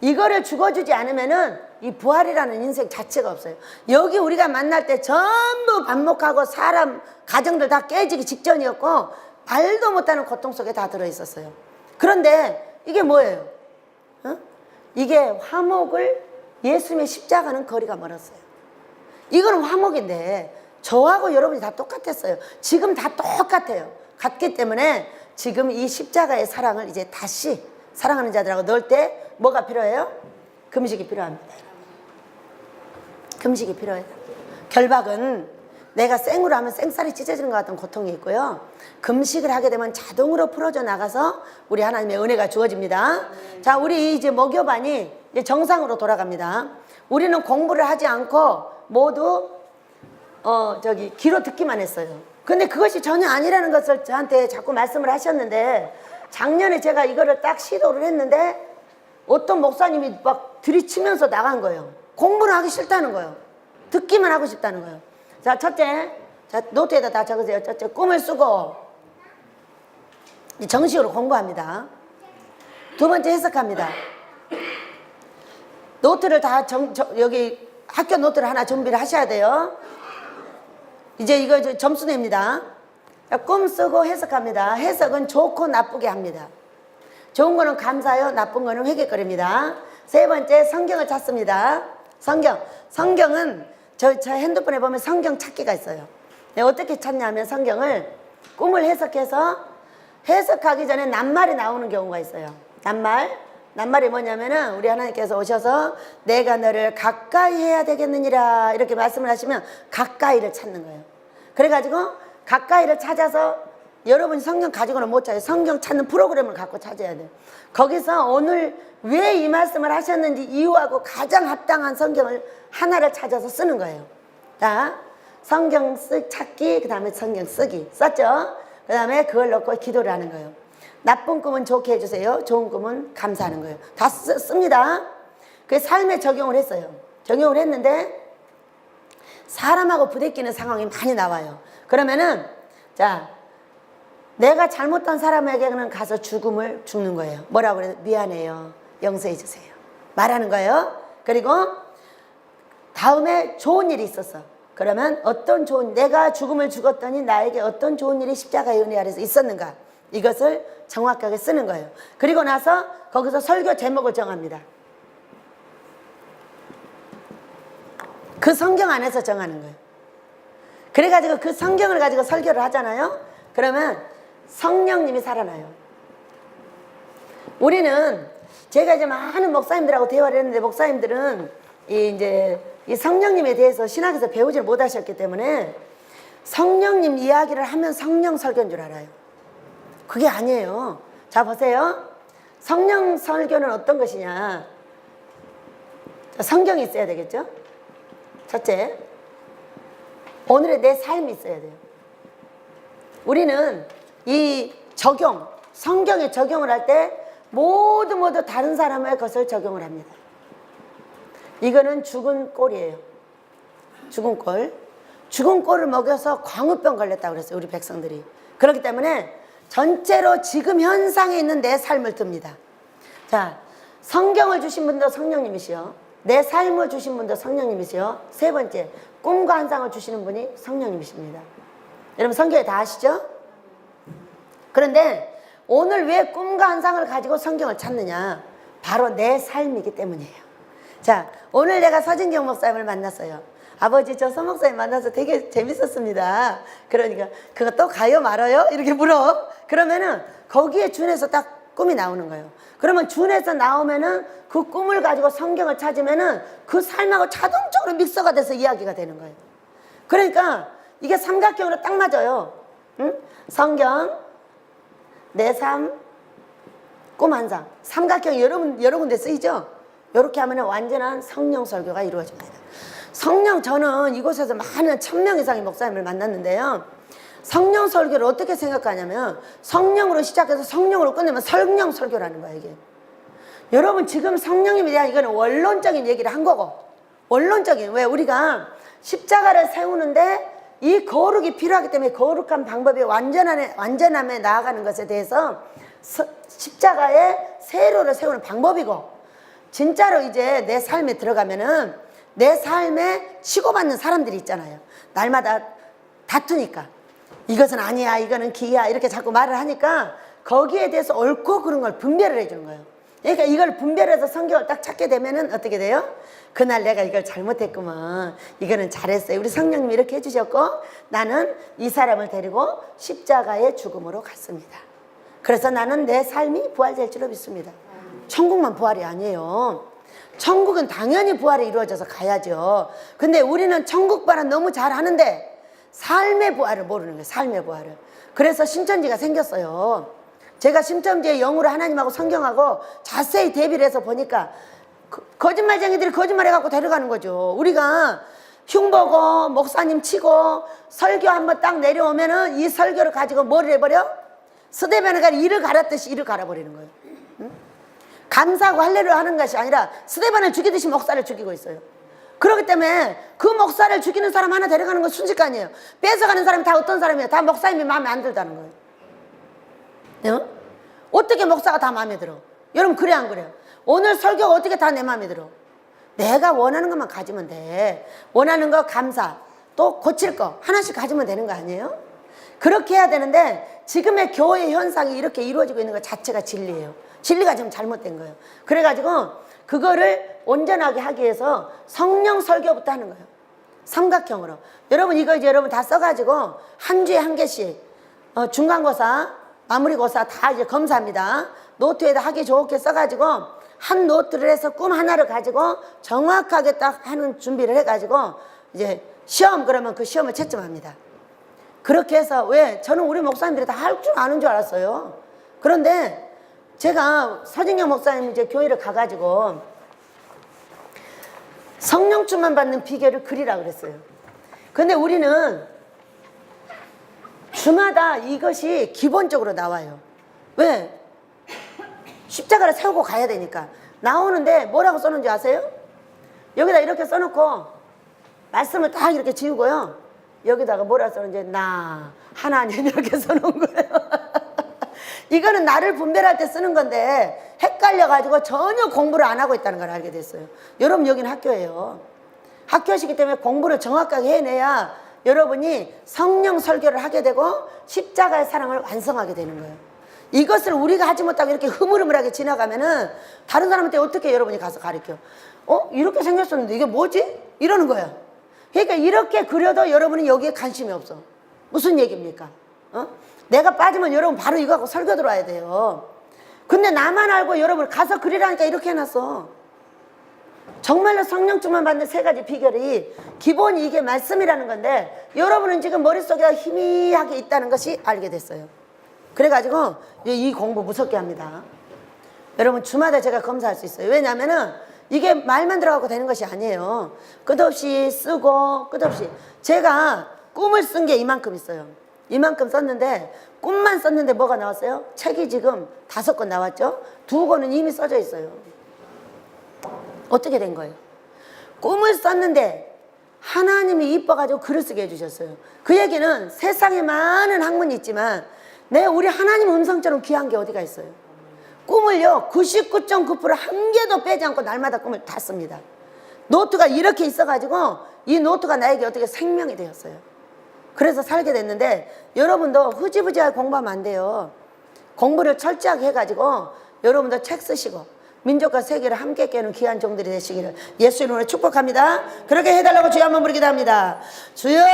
이거를 죽어주지 않으면은 이 부활이라는 인생 자체가 없어요. 여기 우리가 만날 때 전부 반목하고 사람, 가정들 다 깨지기 직전이었고 말도 못하는 고통 속에 다 들어있었어요. 그런데 이게 뭐예요? 이게 화목을 예수님의 십자가는 거리가 멀었어요. 이거는 화목인데 저하고 여러분이 다 똑같았어요. 지금 다 똑같아요. 같기 때문에 지금 이 십자가의 사랑을 이제 다시 사랑하는 자들하고 넣을 때 뭐가 필요해요? 금식이 필요합니다. 금식이 필요해요. 결박은 내가 생으로 하면 생살이 찢어지는 것 같은 고통이 있고요. 금식을 하게 되면 자동으로 풀어져 나가서 우리 하나님의 은혜가 주어집니다. 자, 우리 이제 목요반이 이제 정상으로 돌아갑니다. 우리는 공부를 하지 않고 모두 귀로 듣기만 했어요. 근데 그것이 전혀 아니라는 것을 저한테 자꾸 말씀을 하셨는데 작년에 제가 이거를 딱 시도를 했는데 어떤 목사님이 막 들이치면서 나간 거예요. 공부를 하기 싫다는 거예요. 듣기만 하고 싶다는 거예요. 자, 첫째, 자, 노트에다 다 적으세요. 첫째, 꿈을 쓰고 정식으로 공부합니다. 두 번째, 해석합니다. 노트를 다 여기 학교 노트를 하나 준비를 하셔야 돼요. 이제 이거 점수 냅니다. 자, 꿈 쓰고 해석합니다. 해석은 좋고 나쁘게 합니다. 좋은 거는 감사요, 나쁜 거는 회개거립니다. 세 번째, 성경을 찾습니다. 성경은 저 핸드폰에 보면 성경 찾기가 있어요. 어떻게 찾냐면 성경을 꿈을 해석해서 해석하기 전에 낱말이 나오는 경우가 있어요. 낱말이 뭐냐면은 우리 하나님께서 오셔서 내가 너를 가까이 해야 되겠느니라 이렇게 말씀을 하시면 가까이를 찾는 거예요. 그래가지고 가까이를 찾아서 여러분이 성경 가지고는 못 찾아요. 성경 찾는 프로그램을 갖고 찾아야 돼요. 거기서 오늘 왜 이 말씀을 하셨는지 이유하고 가장 합당한 성경을 하나를 찾아서 쓰는 거예요. 자, 성경 찾기, 그 다음에 성경 쓰기. 썼죠? 그 다음에 그걸 넣고 기도를 하는 거예요. 나쁜 꿈은 좋게 해주세요. 좋은 꿈은 감사하는 거예요. 다 씁니다. 그 삶에 적용을 했어요. 적용을 했는데 사람하고 부대끼는 상황이 많이 나와요. 그러면은 자, 내가 잘못한 사람에게는 가서 죽는 거예요. 뭐라고 그래요? 미안해요. 용서해 주세요. 말하는 거예요. 그리고 다음에 좋은 일이 있었어. 그러면 내가 죽음을 죽었더니 나에게 어떤 좋은 일이 십자가의 은혜 아래서 있었는가? 이것을 정확하게 쓰는 거예요. 그리고 나서 거기서 설교 제목을 정합니다. 그 성경 안에서 정하는 거예요. 그래가지고 그 성경을 가지고 설교를 하잖아요. 그러면 성령님이 살아나요. 우리는 제가 이제 많은 목사님들하고 대화를 했는데 목사님들은 이 성령님에 대해서 신학에서 배우지 못하셨기 때문에 성령님 이야기를 하면 성령 설교인 줄 알아요. 그게 아니에요. 자, 보세요. 성령 설교는 어떤 것이냐. 성경이 있어야 되겠죠? 첫째, 오늘의 내 삶이 있어야 돼요. 우리는 이 성경에 적용을 할 때 모두 다른 사람의 것을 적용을 합니다. 이거는 죽은 꼴이에요. 죽은 꼴. 죽은 꼴을 먹여서 광우병 걸렸다고 그랬어요. 우리 백성들이. 그렇기 때문에 전체로 지금 현상에 있는 내 삶을 듭니다. 자, 성경을 주신 분도 성령님이시요. 내 삶을 주신 분도 성령님이시요. 세 번째, 꿈과 환상을 주시는 분이 성령님이십니다. 여러분 성경에 다 아시죠? 그런데 오늘 왜 꿈과 환상을 가지고 성경을 찾느냐? 바로 내 삶이기 때문이에요. 자, 오늘 내가 서진경 목사님을 만났어요. 아버지, 저 서 목사님 만나서 되게 재밌었습니다. 그러니까 그거 또 가요 말아요? 이렇게 물어. 그러면은 거기에 준해서 딱 꿈이 나오는 거예요. 그러면 준해서 나오면은 그 꿈을 가지고 성경을 찾으면은 그 삶하고 자동적으로 믹서가 돼서 이야기가 되는 거예요. 그러니까 이게 삼각형으로 딱 맞아요. 응? 성경, 내 삶, 꿈 환상. 삼각형이 여러 군데 쓰이죠? 이렇게 하면 완전한 성령 설교가 이루어집니다. 저는 이곳에서 많은 1000명 이상의 목사님을 만났는데요. 성령 설교를 어떻게 생각하냐면 성령으로 시작해서 성령으로 끝내면 성령 설교라는 거예요, 이게. 여러분 지금 성령님에 대한 이거는 원론적인 얘기를 한 거고, 원론적인, 왜 우리가 십자가를 세우는데 이 거룩이 필요하기 때문에 거룩한 방법이 완전함에 나아가는 것에 대해서 십자가의 세로를 세우는 방법이고, 진짜로 이제 내 삶에 들어가면은 내 삶에 치고받는 사람들이 있잖아요. 날마다 다투니까 이것은 아니야, 이거는 기야, 이렇게 자꾸 말을 하니까 거기에 대해서 옳고 그른 걸 분별을 해주는 거예요. 그러니까 이걸 분별해서 성경을 딱 찾게 되면은 어떻게 돼요? 그날 내가 이걸 잘못했구만, 이거는 잘했어요, 우리 성령님이 이렇게 해주셨고 나는 이 사람을 데리고 십자가의 죽음으로 갔습니다. 그래서 나는 내 삶이 부활될 줄로 믿습니다. 천국만 부활이 아니에요. 천국은 당연히 부활이 이루어져서 가야죠. 근데 우리는 천국 부활은 너무 잘하는데 삶의 부활을 모르는 거예요. 삶의 부활을. 그래서 신천지가 생겼어요. 제가 신천지의 영으로 하나님하고 성경하고 자세히 대비를 해서 보니까 거짓말쟁이들이 거짓말해갖고 데려가는 거죠. 우리가 흉보고 목사님 치고 설교 한번 딱 내려오면은 이 설교를 가지고 뭘 해버려? 스데반에가 이를 갈았듯이 이를 갈아버리는 거예요. 응? 감사하고 할례를 하는 것이 아니라 스데반을 죽이듯이 목사를 죽이고 있어요. 그렇기 때문에 그 목사를 죽이는 사람 하나 데려가는 건 순식간이에요. 뺏어가는 사람이 다 어떤 사람이에요? 다 목사님이 마음에 안 들다는 거예요. 응? 어떻게 목사가 다 마음에 들어? 여러분 그래 안 그래요? 오늘 설교가 어떻게 다 내 마음에 들어? 내가 원하는 것만 가지면 돼. 원하는 거 감사, 또 고칠 거 하나씩 가지면 되는 거 아니에요? 그렇게 해야 되는데 지금의 교회 현상이 이렇게 이루어지고 있는 것 자체가 진리예요. 진리가 지금 잘못된 거예요. 그래가지고 그거를 온전하게 하기 위해서 성령 설교부터 하는 거예요. 삼각형으로. 여러분 이거 이제 여러분 다 써가지고 한 주에 한 개씩 중간고사, 마무리고사 다 이제 검사합니다. 노트에다 하기 좋게 써가지고 한 노트를 해서 꿈 하나를 가지고 정확하게 딱 하는 준비를 해가지고 이제 시험, 그러면 그 시험을 채점합니다. 그렇게 해서 왜 저는 우리 목사님들이 다 할 줄 아는 줄 알았어요. 그런데 제가 서진경 목사님 이제 교회를 가가지고 성령 충만 받는 비결을 그리라 그랬어요. 근데 우리는 주마다 이것이 기본적으로 나와요. 왜? 십자가를 세우고 가야 되니까. 나오는데 뭐라고 써놓은지 아세요? 여기다 이렇게 써놓고 말씀을 딱 이렇게 지우고요. 여기다가 뭐라 써놓은지 나 하나님 이렇게 써놓은 거예요. 이거는 나를 분별할 때 쓰는 건데 헷갈려가지고 전혀 공부를 안 하고 있다는 걸 알게 됐어요. 여러분 여기는 학교예요. 학교시기 때문에 공부를 정확하게 해내야 여러분이 성령 설교를 하게 되고 십자가의 사랑을 완성하게 되는 거예요. 이것을 우리가 하지 못하고 이렇게 흐물흐물하게 지나가면은 다른 사람한테 어떻게 여러분이 가서 가르쳐? 이렇게 생겼었는데 이게 뭐지? 이러는 거야. 그러니까 이렇게 그려도 여러분은 여기에 관심이 없어. 무슨 얘기입니까? 내가 빠지면 여러분 바로 이거 하고 설교 들어와야 돼요. 근데 나만 알고 여러분 가서 그리라니까 이렇게 해놨어. 정말로 성령 충만 받는 세 가지 비결이 기본이 이게 말씀이라는 건데 여러분은 지금 머릿속에 희미하게 있다는 것이 알게 됐어요. 그래가지고 이 공부 무섭게 합니다. 여러분 주마다 제가 검사할 수 있어요. 왜냐면은 이게 말만 들어가고 되는 것이 아니에요. 끝없이 쓰고 끝없이. 제가 꿈을 쓴 게 이만큼 있어요. 이만큼 썼는데 꿈만 썼는데 뭐가 나왔어요? 책이 지금 5권 나왔죠? 2권은 이미 써져 있어요. 어떻게 된 거예요? 꿈을 썼는데 하나님이 이뻐가지고 글을 쓰게 해주셨어요. 그 얘기는 세상에 많은 학문이 있지만 우리 하나님 음성처럼 귀한 게 어디가 있어요? 꿈을요 99.9% 한 개도 빼지 않고 날마다 꿈을 다 씁니다. 노트가 이렇게 있어가지고 이 노트가 나에게 어떻게 생명이 되었어요. 그래서 살게 됐는데 여러분도 흐지부지하게 공부하면 안 돼요. 공부를 철저하게 해가지고 여러분도 책 쓰시고 민족과 세계를 함께 깨우는 귀한 종들이 되시기를 예수 이름으로 축복합니다. 그렇게 해달라고 주여 한번 부르기도 합니다. 주여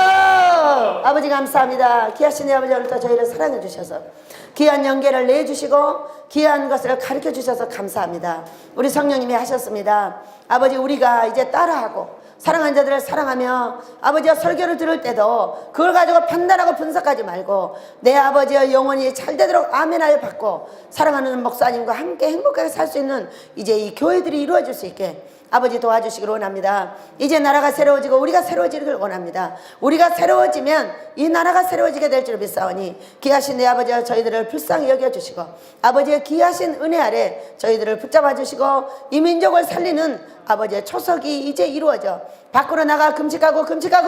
아버지 감사합니다. 귀하신 내 아버지 오늘도 저희를 사랑해 주셔서 귀한 연계를 내주시고 귀한 것을 가르쳐 주셔서 감사합니다. 우리 성령님이 하셨습니다. 아버지 우리가 이제 따라하고 사랑하는 자들을 사랑하며 아버지와 설교를 들을 때도 그걸 가지고 판단하고 분석하지 말고 내 아버지의 영혼이 잘 되도록 아멘하여 받고 사랑하는 목사님과 함께 행복하게 살 수 있는 이제 이 교회들이 이루어질 수 있게 아버지 도와주시기를 원합니다. 이제 나라가 새로워지고 우리가 새로워지기를 원합니다. 우리가 새로워지면 이 나라가 새로워지게 될 줄 믿사오니 귀하신 내 아버지와 저희들을 불쌍히 여겨주시고 아버지의 귀하신 은혜 아래 저희들을 붙잡아 주시고 이 민족을 살리는 아버지의 초석이 이제 이루어져 밖으로 나가 금식하고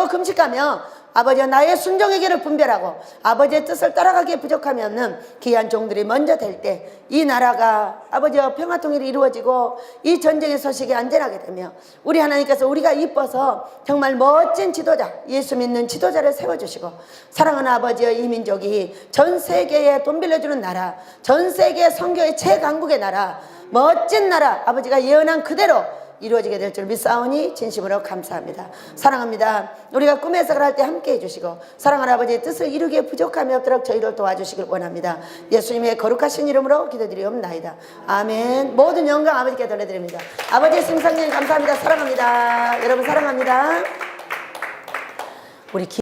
금식하며 아버지와 나의 순종의 길을 분별하고 아버지의 뜻을 따라가기에 부족함이 없는 귀한 종들이 먼저 될 때 이 나라가 아버지와 평화통일이 이루어지고 이 전쟁의 소식이 안전하게 되며 우리 하나님께서 우리가 이뻐서 정말 멋진 지도자 예수 믿는 지도자를 세워주시고 사랑하는 아버지의 이 민족이 전 세계에 돈 빌려주는 나라 전 세계 선교의 최강국의 나라 멋진 나라 아버지가 예언한 그대로 이루어지게 될 줄 믿사오니 진심으로 감사합니다. 사랑합니다. 우리가 꿈의 해석을 할 때 함께 해주시고 사랑하는 아버지의 뜻을 이루기에 부족함이 없도록 저희를 도와주시길 원합니다. 예수님의 거룩하신 이름으로 기도드리옵나이다. 아멘. 모든 영광 아버지께 돌려드립니다. 아버지의 승상님 감사합니다. 사랑합니다. 여러분 사랑합니다. 우리